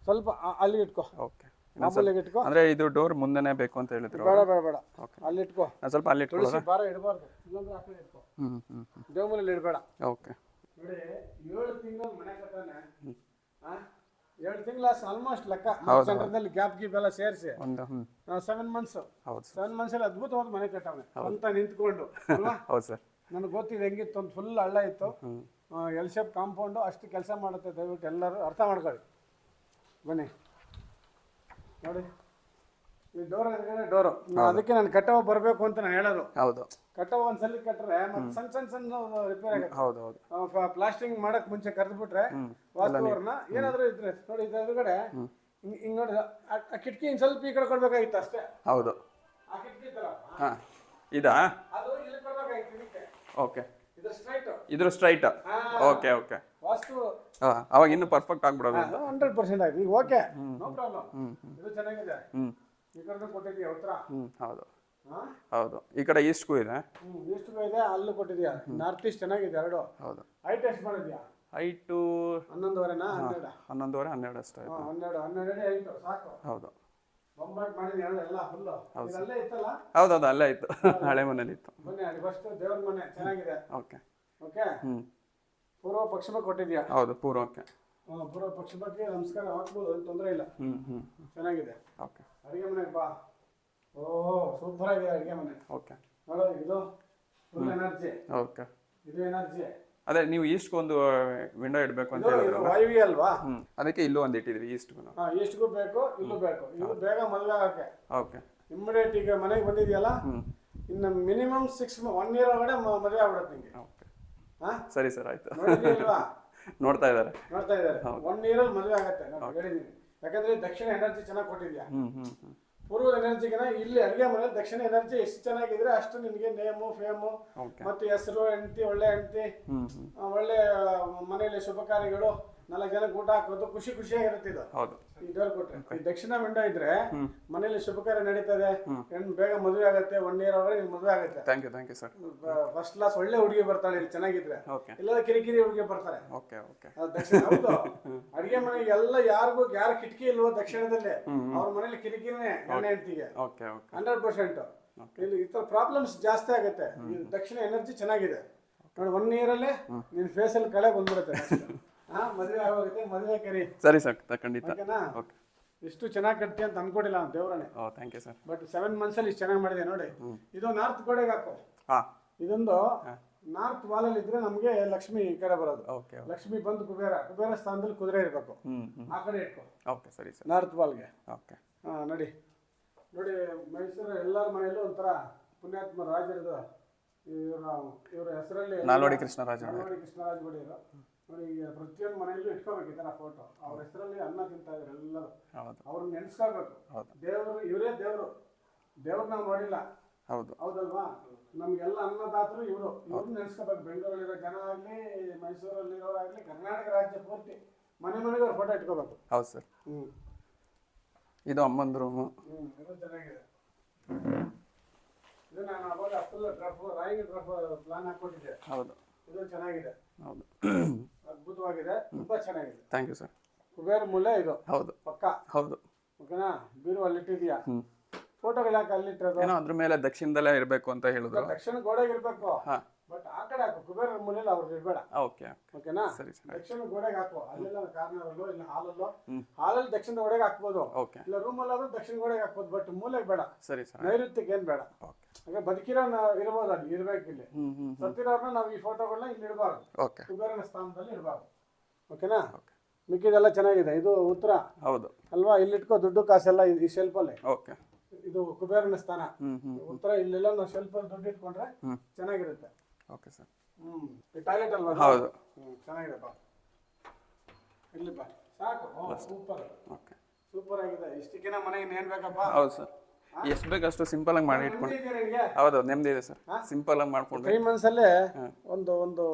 ಸ್ವಲ್ಪ ಅಲ್ಲಿ ಇಟ್ಕೋ. ಓಕೆ. ಮಾಮೂಲಿಗೆ ಇಟ್ಕೋ. ಅಂದ್ರೆ ಇದು ಡೋರ್ ಮುಂದೆನೇ ಬೇಕು ಅಂತ ಹೇಳಿದ್ರು. ಬೇಡ ಬೇಡ ಬೇಡ, ಅಲ್ಲಿ ಇಟ್ಕೋ. ಸ್ವಲ್ಪ ಅಲ್ಲಿ ಇಟ್ಕೊಳ್ಳೋಣ. ತುಳಸಿ ಭಾರ ಇಡಬಾರ್ದು, ಇಲ್ಲಂದ್ರೆ ಆ ಕಡೆ ಇಟ್ಕೋ. ದೇವಮೂಲೆಯಲ್ಲಿ ಇಡಬೇಡ. ಓಕೆ. ನೋಡಿ 7 ತಿಂಗಳು ಮನೆ ಕಟ್ಟಾನೆ. 7 ತಿಂಗಳು ಆಲ್ಮೋಸ್ಟ್ ಲೆಕ್ಕ. ಸೆಂಟರ್ನಲ್ಲಿ ಗ್ಯಾಪ್ ಗೀಪ್ ಎಲ್ಲ ಸೇರಿಸಿ 7 ಮಂತ್ಸ್. 7 ಮಂತ್ಸಲ್ಲಿ ಅದ್ಭುತವಾದ ಮನೆ ಕಟ್ಟವನೆ ಅಂತ ನಿಂತ್ಕೊಂಡು. ಹೌದು ಸರ್. ನನಗೆ ಗೊತ್ತಿದೆ ಹೆಂಗಿತ್ತು. ಒಂದು ಫುಲ್ ಹಳ್ಳ ಇತ್ತು, ಎಲ್ ಶೇಪ್ ಕಾಂಪೌಂಡು. ಅಷ್ಟು ಕೆಲಸ ಮಾಡುತ್ತೆ. ದಯವಿಟ್ಟು ಎಲ್ಲರೂ ಅರ್ಥ ಮಾಡ್ಕೊಳ್ಳಿ. ಬನ್ನಿ ನೋಡಿ, ಈ ಡೋರ್ ಡೋರು. ಅದಕ್ಕೆ ನಾನು ಕಟ್ಟವ ಬರಬೇಕು ಅಂತ ನಾನು ಹೇಳೋದು. ಹೌದು. ಕಟ್ಟವ ಒಂದ್ಸಲಿ ಕಟ್ಟರೆ ಮತ್ತೆ ಸಣ್ಣ ಸಣ್ಣ ರಿಪೇರ್ ಆಗುತ್ತೆ. ಹೌದು. ಪ್ಲಾಸ್ಟಿಂಗ್ ಮಾಡಕ್ ಮುಂಚೆ ಕರೆದ್ಬಿಟ್ರೆ ವಾಸ್ತುವರ್ನ ಏನಾದ್ರು ಇದ್ರೆ ನೋಡಿ, ಇದ್ರ ಎದುರುಗಡೆ ಹಿಂಗ್ ನೋಡಿ ಆ ಕಿಟಕಿ ಹಿಂಗ್ ಸ್ವಲ್ಪ ಈ ಕಡೆ ಕೊಡ್ಬೇಕಾಗಿತ್ತು ಅಷ್ಟೇ. ಹೌದು. ಆ ಕಿಟಕಿ ತರ ಇದಾ? ಅದು ಇಲ್ಲಿ ಕೊಡ್ಬೇಕಾಗಿತ್ತು ಇದಕ್ಕೆ. ಓಕೆ. ಇದು ಸ್ಟ್ರೈಟ್. ಇದ್ರ ಸ್ಟ್ರೈಟ್. Okay okay. ವಾಸ್ತು ಅವಾಗ ಇನ್ನು ಪರ್ಫೆಕ್ಟ್ ಆಗ್ಬಿಡೋದು. 100% ಆಯ್ತು ಈಗ. Okay, no problem. ಇದು ಚೆನ್ನಾಗಿದೆ. ಈ ಕಡೆ ಕೊಟ್ಟಿದ್ದೀಯ ಉತ್ತರ. ಹೌದು ಹೌದು. ಈ ಕಡೆ ಈಸ್ಟ್ಗೂ ಇದೆ. ಈಸ್ಟ್ಗೂ ಇದೆ, ಅಲ್ಲೂ ಕೊಟ್ಟಿದ್ಯಾ. ನಾರ್ತ್ ಈಸ್ಟ್ ಚೆನ್ನಾಗಿದೆ ಎರಡು. ಹೌದು. ಹೈಟ್ ಎಷ್ಟು ಮಾಡಿದ್ಯಾ? ಹೈಟು 11.5ನಾ? 11.5 12 ಅಷ್ಟು ಆಯ್ತು. 12 ಅಡಿ ಹೈಟ್ ಸಾಕು. ಹೌದು. ಬೊಂಬಾಟ್ ಮಾಡಿದ್ಯಾ ಎಲ್ಲ ಫುಲ್. ಇದಲ್ಲೇ ಇತ್ತಲ್ಲ? ಹೌದೌದು, ಅಲ್ಲೇ ಇತ್ತು. ಹಳೆ ಮನೇಲಿ ಇತ್ತು. ಬನ್ನಿ ಅಲ್ಲಿ ಫಸ್ಟ್ ದೇವ್ರ ಮನೆ ಚೆನ್ನಾಗಿದೆ. Okay okay. ಪೂರ್ವ ಪಶ್ಚಿಮ ಕೊಟ್ಟಿದ್ಯಾ? ಹೌದು, ಪೂರ್ವಕ್ಕೆ. ಪೂರ್ವ ಪಶ್ಚಿಮಕ್ಕೆ ನಮಸ್ಕಾರ ಹಾಕ್ಬೋದು, ಏನು ತೊಂದರೆ ಇಲ್ಲ. ಚೆನ್ನಾಗಿದೆ. ಓಕೆ. ಅಡುಗೆ ಮನೆಗೆ ಬಾ. ಓಹೋ, ಸೂಪರ್ ಆಗಿದೆ ಅಡುಗೆ ಮನೆ. ಓಕೆ. ನೋಡೋದು ಇದು ಫುಲ್ ಎನರ್ಜಿ. ಓಕೆ. ಇದು ಎನರ್ಜಿ. ಅದೇ ನೀವು ಈಸ್ಟ್ಗೂ ಒಂದು ವಿಂಡೋ ಇಡಬೇಕು ಅಂತ ಹೇಳಿದ್ರಲ್ಲ, ವಾಯುವ್ಯ ಅಲ್ವಾ? ಅದಕ್ಕೆ ಇಲ್ಲೂ ಒಂದು ಇಟ್ಟಿದ್ವಿ ಈಸ್ಟ್ಗೂ. ಈಸ್ಟ್ಗೂ ಬೇಕು, ಇಲ್ಲೂ ಬೇಕು. ಇದು ಬೇಗ ಮದುವೆ ಆಗಕ್ಕೆ. ಓಕೆ. ಇಮ್ಮಿಡಿಯೇಟ್ ಈಗ ಮನೆಗೆ ಬಂದಿದೆಯಲ್ಲ, ಇನ್ನು ಮಿನಿಮಮ್ 1 ಇಯರ್ ಒಳಗಡೆ ಮದುವೆ ಆಗ್ಬಿಡುತ್ತೆ ನಿಮಗೆ. ಓಕೆ. ಸರಿ ಸರ್, ಆಯ್ತು. ನೋಡಿದ್ಯಾ? ನೋಡ್ತಾ ಇದ್ದಾರೆ. 1 ಇಯರಲ್ಲಿ ಮದುವೆ ಆಗತ್ತೆ. ನಾನು ಹೇಳಿದ್ದೀನಿ, ಯಾಕಂದ್ರೆ ದಕ್ಷಿಣ ಎನರ್ಜಿ ಚೆನ್ನಾಗಿ ಕೊಟ್ಟಿದ್ಯಾ. ಪೂರ್ವ ಎನರ್ಜಿಗಿನ ಇಲ್ಲಿ ಅಡುಗೆ ಮನೇಲಿ ದಕ್ಷಿಣ ಎನರ್ಜಿ ಎಷ್ಟು ಚೆನ್ನಾಗಿದ್ರೆ ಅಷ್ಟು ನಿನಗೆ ನೇಮು ಫೇಮು ಮತ್ತೆ ಹೆಸರು, ಹೆಂಡತಿ, ಒಳ್ಳೆ ಹೆಂಡತಿ, ಒಳ್ಳೆ ಮನೆಯಲ್ಲಿ ಶುಭ ಕಾರ್ಯಗಳು 4 ಜನಕ್ಕೆ ಊಟ ಹಾಕೋದು ಖುಷಿಯಾಗಿರುತ್ತೆ ಇದು. ಹೌದು. ಈ ಡೋರ್ ಕೊಟ್ರೆ ಈ ದಕ್ಷಿಣ ವಿಂಡೋ ಇದ್ರೆ ಮನೇಲಿ ಶುಭ ಕಾರ್ಯ ನಡೀತದೆ, ಹೆಣ್ಣು ಬೇಗ ಮದುವೆ ಆಗುತ್ತೆ, 1 ಇಯರ್ ಒಳಗಡೆ ಮದುವೆ ಆಗುತ್ತೆ. Thank you sir. First class ಒಳ್ಳೆ ಹುಡುಗಿ ಬರ್ತಾಳೆ ಇಲ್ಲಿ ಚೆನ್ನಾಗಿದ್ರೆ, ಓಕೆ ಇಲ್ಲ ಕಿರಿಕಿರಿ ಹುಡುಗಿ ಬರ್ತಾರೆ. ಓಕೆ ಓಕೆ ಅದು ದಕ್ಷಿಣ. ಹೌದು, ಅಡಿಗೆ ಮನೆಗೆ ಎಲ್ಲ ಯಾರ ಕಿಟಕಿ ಇಲ್ವೋ ದಕ್ಷಿಣದಲ್ಲಿ ಅವ್ರ ಮನೇಲಿ ಕಿರಿಕಿರಿನೇ ಗಂಡ ಹೆಂಡತಿಗೆ. Okay okay 100%. ಇಲ್ಲಿ ಈ ತರ ಪ್ರಾಬ್ಲಮ್ಸ್ ಜಾಸ್ತಿ ಆಗುತ್ತೆ. ಈ ದಕ್ಷಿಣ ಎನರ್ಜಿ ಚೆನ್ನಾಗಿದೆ ನೋಡಿ, 1 ಇಯರಲ್ಲೇ ನಿನ್ ಫೇಸ್ ಅಲ್ಲಿ ಕಳೆ ಬಂದ್ಬಿಡುತ್ತೆ. ಮದುವೆ ಆಗೋಗುತ್ತೆ, ಮದುವೆ ಕರಿ. ಸರಿ ಸರ್, ಖಂಡಿತ. ಓಕೆನಾ? ಓಕೆ. ಇಷ್ಟು ಚೆನ್ನಾಗಿ ಕಟ್ಟಿ ಅಂತ ಅನ್ಕೊಂಡಿಲ್ಲ ದೇವ್ರನೇ. Oh thank you sir. But 7 months ಅಲ್ಲಿ ಇಷ್ಟು ಚೆನ್ನಾಗಿ ಮಾಡಿದೆ ನೋಡಿ. ಇದು ನಾರ್ತ್ ಗೋಡೆಗೆ ಹಾಕೋ. ಹಾ, ಇದೊಂದು ನಾರ್ತ್ ವಾಲ್ ಅಲ್ಲಿ ಇದ್ರೆ ನಮ್ಗೆ ಲಕ್ಷ್ಮಿ ಈ ಕಡೆ ಬರೋದು. ಓಕೆ ಲಕ್ಷ್ಮಿ ಬಂದು ಕುಬೇರ ಸ್ಥಾನದಲ್ಲಿ ಕುದುರೆ ಇರ್ಬೇಕು, ಆ ಕಡೆ ಇಟ್ಕೋ. ಓಕೆ ಸರಿ ಸರ್. ನಾರ್ತ್ ವಾಲ್ಗೆ. ಓಕೆ. ನೋಡಿ ಮೈಸೂರು ಎಲ್ಲರ ಮನೆಯಲ್ಲೂ ಒಂಥರ ಪುಣ್ಯಾತ್ಮ ರಾಜರದು ಇವ್ರ ಹೆಸರಲ್ಲಿ ನಾಲ್ವಡಿ ಕೃಷ್ಣರಾಜ ಒಡೆಯರು ನೋಡಿ. ಪ್ರತಿಯೊಂದು ಮನೆಯಲ್ಲೂ ಇಟ್ಕೋಬೇಕು ಈ ತರ ಫೋಟೋ. ಅವ್ರ ಹೆಸರಲ್ಲಿ ಅನ್ನ ತಿಂತಾ ಇದ್ರು ಎಲ್ಲರೂ. ಅವ್ರನ್ನ ನೆನ್ಸ್ಕೋಬೇಕು. ದೇವರು ಇವರೇ ದೇವ್ರು ನಾವು ನೋಡಿಲ್ಲ. ಹೌದಲ್ವಾ? ನಮ್ಗೆಲ್ಲ ಅನ್ನದಾತರು ಇವ್ರನ್ನ ನೆನ್ಸ್ಕೋಬೇಕು. ಬೆಂಗಳೂರಲ್ಲಿರೋ ಜನ ಆಗ್ಲಿ, ಮೈಸೂರಲ್ಲಿರೋರಾಗ್ಲಿ, ಕರ್ನಾಟಕ ರಾಜ್ಯ ಪೂರ್ತಿ ಮನೆಗೆ ಅವ್ರ ಫೋಟೋ ಇಟ್ಕೋಬೇಕು. ಹೌದು ಸರ್. ಇದು ಅಮ್ಮಂದು ರೂಮು. ಇದು ಚೆನ್ನಾಗಿದೆ. ಇದು ನಾನು ಅವಾಗ ಫುಲ್ ರಾಯಿಂಗ್ ಡ್ರಫ್ ಪ್ಲಾನ್ ಹಾಕೊಟ್ಟಿದ್ದೆ. ಹೌದು. ಇದು ಚೆನ್ನಾಗಿದೆ. ಹೌದು. ಅದ್ಭುತವಾಗಿದೆ, ತುಂಬಾ ಚೆನ್ನಾಗಿದೆ. Thank you sir. ಕುಬೇರ ಮೂಲೆ ಇದು. ಹೌದು. ಪಕ್ಕ. ಹೌದು. ಓಕೆನಾ? ಬೀರು ಅಲ್ಲಿಟ್ಟಿದ್ಯಾ? ಫೋಟೋಗಳು ಯಾಕೆ ಅಲ್ಲಿಟ್ಟಿರೋದು? ಏನೋ ಅದ್ರ ಮೇಲೆ ದಕ್ಷಿಣದಲ್ಲೇ ಇರಬೇಕು ಅಂತ ಹೇಳಿದ್ರು. ದಕ್ಷಿಣ ಗೋಡೆಗೆ ಇರ್ಬೇಕು, ಬಟ್ ಆ ಕಡೆ ಹಾಕು. ಕುಬೇರ ಮೂಲೆಯಲ್ಲಿ ಅವ್ರಿಗೆ ಇರ್ಬೇಡ. ಓಕೆ. ಓಕೆನಾ? ಸರಿ ಸರಿ. ದಕ್ಷಿಣ ಗೋಡೆಗೆ ಹಾಕು. ಅಲ್ಲೆಲ್ಲ ಕಾರ್ನರಲ್ಲೋ ಇಲ್ಲ ಹಾಲಲ್ಲಿ ದಕ್ಷಿಣ ಗೋಡೆಗೆ ಹಾಕ್ಬೋದು. ಓಕೆ. ಇಲ್ಲ ರೂಮಲ್ಲಾದ್ರೂ ದಕ್ಷಿಣ ಗೋಡೆಗೆ ಹಾಕ್ಬೋದು, ಬಟ್ ಮೂಲೆಗೆ ಬೇಡ. ಸರಿ ಸರ್. ನೈಋತ್ಯಕ್ಕೆ ಏನ್ ಬೇಡ. ಓಕೆ. ಹಾಗೆ ಬದುಕಿರೋ ಇರ್ಬೋದು, ಅಲ್ಲಿ ಇರ್ಬೇಕು. ಇಲ್ಲಿ ಸತ್ತಿರೋರ್ನ ನಾವು ಈ ಫೋಟೋಗಳನ್ನ ಇಲ್ಲಿ ಇಡಬಾರ್ದು. ಓಕೆ. ಕುಬೇರನ ಸ್ಥಾನದಲ್ಲಿ ಇಡಬಾರ್ದು. ಓಕೆನಾ? ಮಿಕ್ಕಿದೆಲ್ಲ ಚೆನ್ನಾಗಿದೆ. ಇದು ಉತ್ತರ. ಹೌದು ಅಲ್ವಾ? ಇಲ್ಲಿ ಇಟ್ಕೋ ದುಡ್ಡು ಕಾಸೆಲ್ಲ ಈ ಶೆಲ್ಫ್ ಅಲ್ಲಿ. ಓಕೆ. ಇದು ಕುಬೇರನ ಸ್ಥಾನ. ಉತ್ತರ. ಇಲ್ಲೆಲ್ಲ ನಾವು ಶೆಲ್ಫ್ ಅಲ್ಲಿ ದುಡ್ಡು ಇಟ್ಕೊಂಡ್ರೆ ಚೆನ್ನಾಗಿರುತ್ತೆ. Okay sir. ಟಾಯ್ಲೆಟ್ ಅಲ್ವಾ? ಹೌದು. ಚೆನ್ನಾಗಿದೆಪ್ಪ. ಇಲ್ಲಿಪ್ಪ ಸಾಕು. ಸೂಪರ್. ಓಕೆ. ಸೂಪರ್ ಆಗಿದೆ. ಇಷ್ಟಕ್ಕಿನ ಮನೆಗೆ ಏನ್ ಬೇಕಪ್ಪ? ಹೌದು ಸರ್. ಎಷ್ಟು ಬೇಕಷ್ಟು ಸಿಂಪಲ್ ಆಗಿ ಮಾಡಿ ಇಟ್ಕೊಂಡು. ಹೌದು, ನೆಮ್ಮದಿ ಇದೆ ಸರ್. ಸಿಂಪಲ್ ಆಗಿ ಮಾಡ್ಕೊಂಡು 3 months ಅಲ್ಲೇ ಒಂದು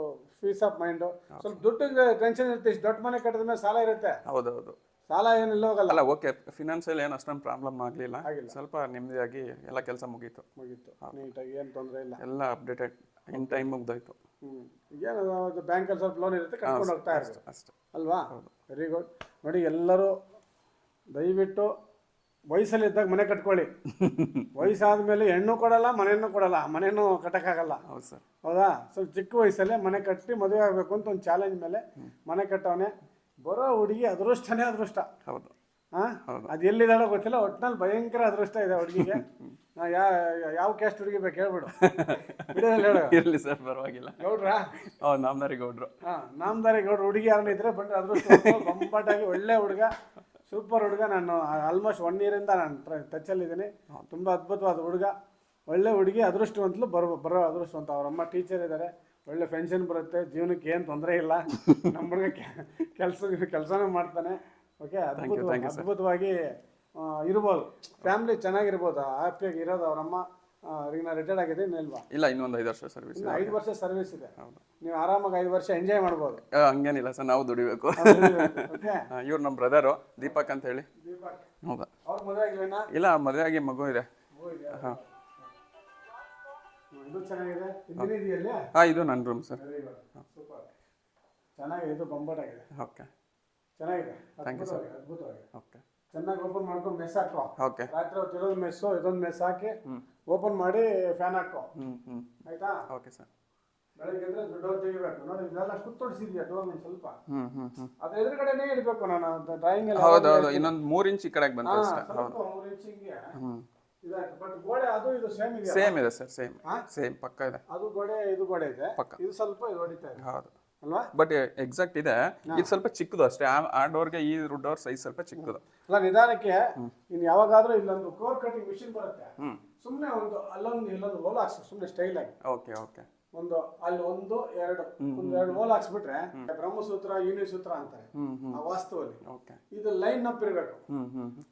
ಪೀಸ್ ಆಫ್ ಮೈಂಡ್. ಸ್ವಲ್ಪ ದುಡ್ಡು ಟೆನ್ಷನ್ ಇರುತ್ತೆ. ಇಷ್ಟು ದೊಡ್ಡ ಮನೆ ಕಟ್ಟಿದ ಮೇಲೆ ಸಾಲ ಇರುತ್ತೆ. ಹೌದು. ಸಾಲ ಏನಿಲ್ಲ ಹೋಗಲ್ಲ. ಅಲ್ಲ, ಓಕೆ, ಫಿನಾನ್ಷಿಯಲ್ ಏನು ಅಷ್ಟೊಂದು ಪ್ರಾಬ್ಲಮ್ ಆಗಲಿಲ್ಲ. ಸ್ವಲ್ಪ ನೆಮ್ಮದಿಯಾಗಿ ಎಲ್ಲ ಕೆಲಸ ಮುಗೀತು. ನೀಟಾಗಿ ಏನು ತೊಂದರೆ ಇಲ್ಲ. ಎಲ್ಲ ಅಪ್ಡೇಟೆಡ್ ಇನ್ ಟೈಮ್ ಮುಗ್ದೋಯ್ತು. ಏನು ಬ್ಯಾಂಕಲ್ಲಿ ಸ್ವಲ್ಪ ಲೋನ್ ಇರುತ್ತೆ, ಕಟ್ಕೊಂಡು ಹೋಗ್ತಾ ಇರುತ್ತೆ ಅಷ್ಟೇ ಅಲ್ವಾ? Very good. ನೋಡಿ, ಎಲ್ಲರೂ ದಯವಿಟ್ಟು ವಯಸ್ಸಲ್ಲಿದ್ದಾಗ ಮನೆ ಕಟ್ಕೊಳ್ಳಿ. ವಯಸ್ಸಾದ್ಮೇಲೆ ಹೆಣ್ಣು ಕೊಡಲ್ಲ, ಮನೆಯನ್ನು ಕೊಡಲ್ಲ, ಮನೆಯನ್ನು ಕಟ್ಟಕ್ಕಾಗಲ್ಲ. ಹೌದು ಸರ್. ಹೌದಾ? ಸ್ವಲ್ಪ ಚಿಕ್ಕ ವಯಸ್ಸಲ್ಲೇ ಮನೆ ಕಟ್ಟಿ ಮದುವೆ ಆಗಬೇಕು ಅಂತ ಒಂದು ಚಾಲೆಂಜ್ ಮೇಲೆ ಮನೆ ಕಟ್ಟವನೆ. ಬರೋ ಹುಡುಗಿ ಅದೃಷ್ಟನೇ ಅದೃಷ್ಟ. ಹೌದು. ಅದು ಎಲ್ಲಿದ್ದಾಳೋ ಗೊತ್ತಿಲ್ಲ, ಒಟ್ಟಿನಲ್ಲಿ ಭಯಂಕರ ಅದೃಷ್ಟ ಇದೆ ಹುಡುಗಿಗೆ. ಯಾವ ಕ್ಯಾಸ್ಟ್ ಹುಡುಗಿ ಬೇಕು ಹೇಳ್ಬಿಡು. ಇರಲಿ ಸರ್, ಪರವಾಗಿಲ್ಲ. ಗೌಡ್ರಾ? ನಾಮದಾರಿ ಗೌಡ್ರು. ನಾಮದಾರಿ ಗೌಡ್ರು ಹುಡುಗಿ ಯಾರನ್ನ ಇದ್ರೆ ಬಂದ್ರೆ ಅದೃಷ್ಟ. ಬೊಂಬಾಟಾಗಿ ಒಳ್ಳೆ ಹುಡುಗ, ಸೂಪರ್ ಹುಡುಗ. ನಾನು ಆಲ್ಮೋಸ್ಟ್ 1 year ಇಂದ ನಾನು ಟಚಲ್ಲಿದ್ದೀನಿ. ತುಂಬ ಅದ್ಭುತವಾದ ಹುಡುಗ, ಒಳ್ಳೆ ಹುಡುಗಿ, ಅದೃಷ್ಟವಂತಲು ಬರೋ ಅದೃಷ್ಟವಂತ. ಅವರಮ್ಮ ಟೀಚರ್ ಇದ್ದಾರೆ, ಒಳ್ಳೆ ಪೆನ್ಷನ್ ಬರುತ್ತೆ, ಜೀವನಕ್ಕೆ ಏನು ತೊಂದರೆ ಇಲ್ಲ. ನಮ್ಮ ಹುಡುಗ ಕೆಲಸನೂ ಮಾಡ್ತಾನೆ. ಓಕೆ. ಅದ್ಭುತವಾಗಿ ಇರ್ಬೋದು, ಫ್ಯಾಮಿಲಿ ಚೆನ್ನಾಗಿರ್ಬೋದು, ಹ್ಯಾಪಿಯಾಗಿ ಇರೋದು. ಅವರಮ್ಮ ರಿಟೈರ್ಡ್ ಆಗಿದೆ ಇಲ್ವಾ? ಇಲ್ಲ, ಇನ್ನೊಂದು 5 ವರ್ಷ ಸರ್ವಿಸ್. 5 ವರ್ಷ ಸರ್ವಿಸ್ ಇದೆ. ನೀವು ಆರಾಮಾಗಿ 5 ವರ್ಷ ಎಂಜಾಯ್ ಮಾಡ್ಬೋದು. ಹಂಗೇನಿಲ್ಲ ಸರ್, ನಾವು ದುಡಿಬೇಕು. ಇವ್ರು ನಮ್ಮ ಬ್ರದರು ದೀಪಕ್ ಅಂತ ಹೇಳಿ. ಹೌದಾ? ಅವ್ರ ಮದುವೆ ಆಗಿಲ್ವೇನಾ? ಇಲ್ಲ, ಮದುವೆ ಆಗಿ ಮಗು ಇದೆ. ಹಾಂ. ಇದು ಚೆನ್ನಾಗಿದೆ. ಇದೆಯಲ್ಲ? ಇದು ನನ್ನ ರೂಮ್ ಸರ್. ಸೂಪರ್, ಚೆನ್ನಾಗಿದೆ. ಇದು ಬೊಂಬಾಟಾಗಿದೆ. ಓಕೆ, ಚೆನ್ನಾಗಿದೆ. Thank you sir. ಅದ್ಭುತವಾಗಿದೆ. ಓಕೆ. ಚೆನ್ನಾಗಿ ಓಪನ್ ಮಾಡ್ಕೊಂಡು ಮೆಸ್ ಹಾಕೋ. ಓಕೆ. ರಾತ್ರಿ ಹೊತ್ತು ಇದೊಂದು ಮೆಸ್ಸು, ಇದೊಂದು ಮೆಸ್ ಹಾಕಿ ಓಪನ್ ಮಾಡಿ ಫ್ಯಾನ್ ಹಾಕೋ. ಆಯ್ತಾ? Okay sir. ಬೆಳಗ್ಗೆ ಅಂದ್ರೆ ಡೋರ್ ತೆಗಿಬೇಕು. ನೋಡಿ, ಇದೆಲ್ಲ ಕುತ್ತೊಡಿಸಿದ್ಯಾ ಡೋರ್ ಸ್ವಲ್ಪ. ಅದ್ರ ಎದುರುಗಡೆನೇ ಇಡಬೇಕು. ನಾನು ಡ್ರಾಯಿಂಗ್ ಎಲ್ಲ ಹೌದು, ಇನ್ನೊಂದು 3 ಇಂಚ್ ಈ ಕಡೆಗೆ ಬಂತು ಅಷ್ಟೇ. ಹೌದು, 3 ಇಂಚಿಗೆ ಇದಾಯ್ತು. ಬಟ್ ಗೋಡೆ ಅದು ಇದು ಸೇಮ್ ಇದೆ. ಸೇಮ್ ಇದೆ ಸರ್, ಸೇಮ್ ಪಕ್ಕ ಇದೆ. ಅದು ಗೋಡೆ ಇದು ಗೋಡೆ ಇದೆ, ಪಕ್ಕ. ಇದು ಸ್ವಲ್ಪ ಇದು ಹೊಡಿತಾ ಇದೆ. ಹೌದು ಅಲ್ವಾ? ಬಟ್ ಎಕ್ಸಾಕ್ಟ್ ಇದೆ. ಇದು ಸ್ವಲ್ಪ ಚಿಕ್ಕದು ಅಷ್ಟೇ. ಆ ಡೋರ್ಗೆ ಈ ಡೋರ್ ಸೈಜ್ ಸ್ವಲ್ಪ ಚಿಕ್ಕದು. ಅಲ್ಲ, ನಿಧಾನಕ್ಕೆ ಇನ್ನು ಯಾವಾಗಾದ್ರೂ ಇಲ್ಲೊಂದು ಕೋರ್ ಕಟಿಂಗ್ ಮಿಷಿನ್ ಬರುತ್ತೆ. ಸುಮ್ಮನೆ ಅಲ್ಲೊಂದು ಇಲ್ಲೊಂದು ಹೋಲ್ ಹಾಕ್ಸು, ಸುಮ್ಮನೆ ಸ್ಟೈಲ್ ಆಗಿ. ಓಕೆ. ಅಲ್ಲಿ 1 2 ಹೋಲ್ ಹಾಕ್ಸ್ಬಿಟ್ರೆ ಬ್ರಹ್ಮಸೂತ್ರ ಯೂನಿಸೂತ್ರ ಅಂತಾರೆ ಆ ವಾಸ್ತುವಲ್ಲಿ. ಇದು ಲೈನ್ ಅಪ್ ಇರಬೇಕು.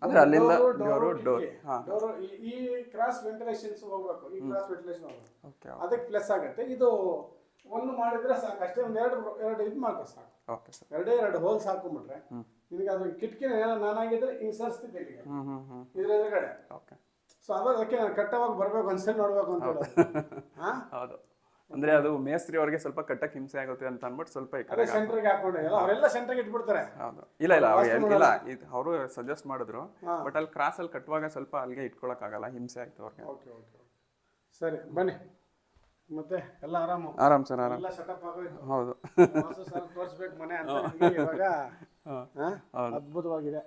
ಅಂದ್ರೆ ಅಲ್ಲಿಂದ ಡೋರ್ ಈ ಕ್ರಾಸ್ ವೆಂಟಿಲೇಷನ್ಸ್ ಹೋಗ್ಬೇಕು. ಈ ಕ್ರಾಸ್ ವೆಂಟಿಲೇಷನ್ ಹೋಗ್ಬೇಕು. ಅದಕ್ಕೆ ಪ್ಲಸ್ ಆಗುತ್ತೆ. ಇದು ಒಂದು ಮಾಡಿದ್ರೆ ಸಾಕು ಅಷ್ಟೇ. ಒಂದು ಎರಡು ಇದು ಮಾಡ್ಕೊ ಸಾಕು. Okay sir. ಎರಡು ಹೋಲ್ಸ್ ಹಾಕೊಂಡ್ಬಿಟ್ರೆ ನಿನಗೆ ಅದು ಕಿಟಕಿನ ನಾನಾಗಿದ್ರೆ ಹಿಂಗೆ ಸರಿಸ್ತಿದ್ದೆ ಇಲ್ಲಿಗೆ ಇದ್ರ ಎದುರುಗಡೆ. ಓಕೆ. ಸೊ ಅದಕ್ಕೆ ನಾನು ಕಟ್ಟವಾಗಿ ಬರ್ಬೇಕು ಒಂದ್ಸಲ ನೋಡ್ಬೇಕು ಅಂತ ಹೇಳೋದು. ಹೌದು. ಅಂದ್ರೆ ಅದು ಮೇಸ್ತ್ರಿ ಅವ್ರಿಗೆ ಸ್ವಲ್ಪ ಕಟ್ಟಕ್ಕೆ ಹಿಂಸೆ ಆಗುತ್ತೆ ಅಂತ ಅಂದ್ಬಿಟ್ಟು ಸ್ವಲ್ಪ ಈ ಕಡೆ ಸೆಂಟ್ರಿಗೆ ಹಾಕೊಂಡೆ ಅವರೆಲ್ಲ ಸೆಂಟ್ರಿಗೆ ಇಟ್ಬಿಡ್ತಾರೆ. ಹೌದು. ಇಲ್ಲ ಅವರು ಸಜೆಸ್ಟ್ ಮಾಡಿದ್ರು, ಬಟ್ ಅಲ್ಲಿ ಕ್ರಾಸ್ ಅಲ್ಲಿ ಕಟ್ಟುವಾಗ ಸ್ವಲ್ಪ ಅಲ್ಲಿಗೆ ಇಟ್ಕೊಳಕ್ ಆಗಲ್ಲ, ಹಿಂಸೆ ಆಯ್ತು ಅವ್ರಿಗೆ. ಓಕೆ ಓಕೆ ಸರಿ ಬನ್ನಿ. ಮತ್ತೆ ಎಲ್ಲ ಆರಾಮು? ಆರಾಮ್ ಸರ್, ಆರಾಮ್. ಎಲ್ಲ ಸೆಟಪ್ ಆಗೋಯ್ತು. ಹೌದು. ತೋರಿಸ್ಬೇಕು ಮನೆ ಅಂತ ನಿಮ್ಗೆ ಇವಾಗ. ಅದ್ಭುತವಾಗಿದೆ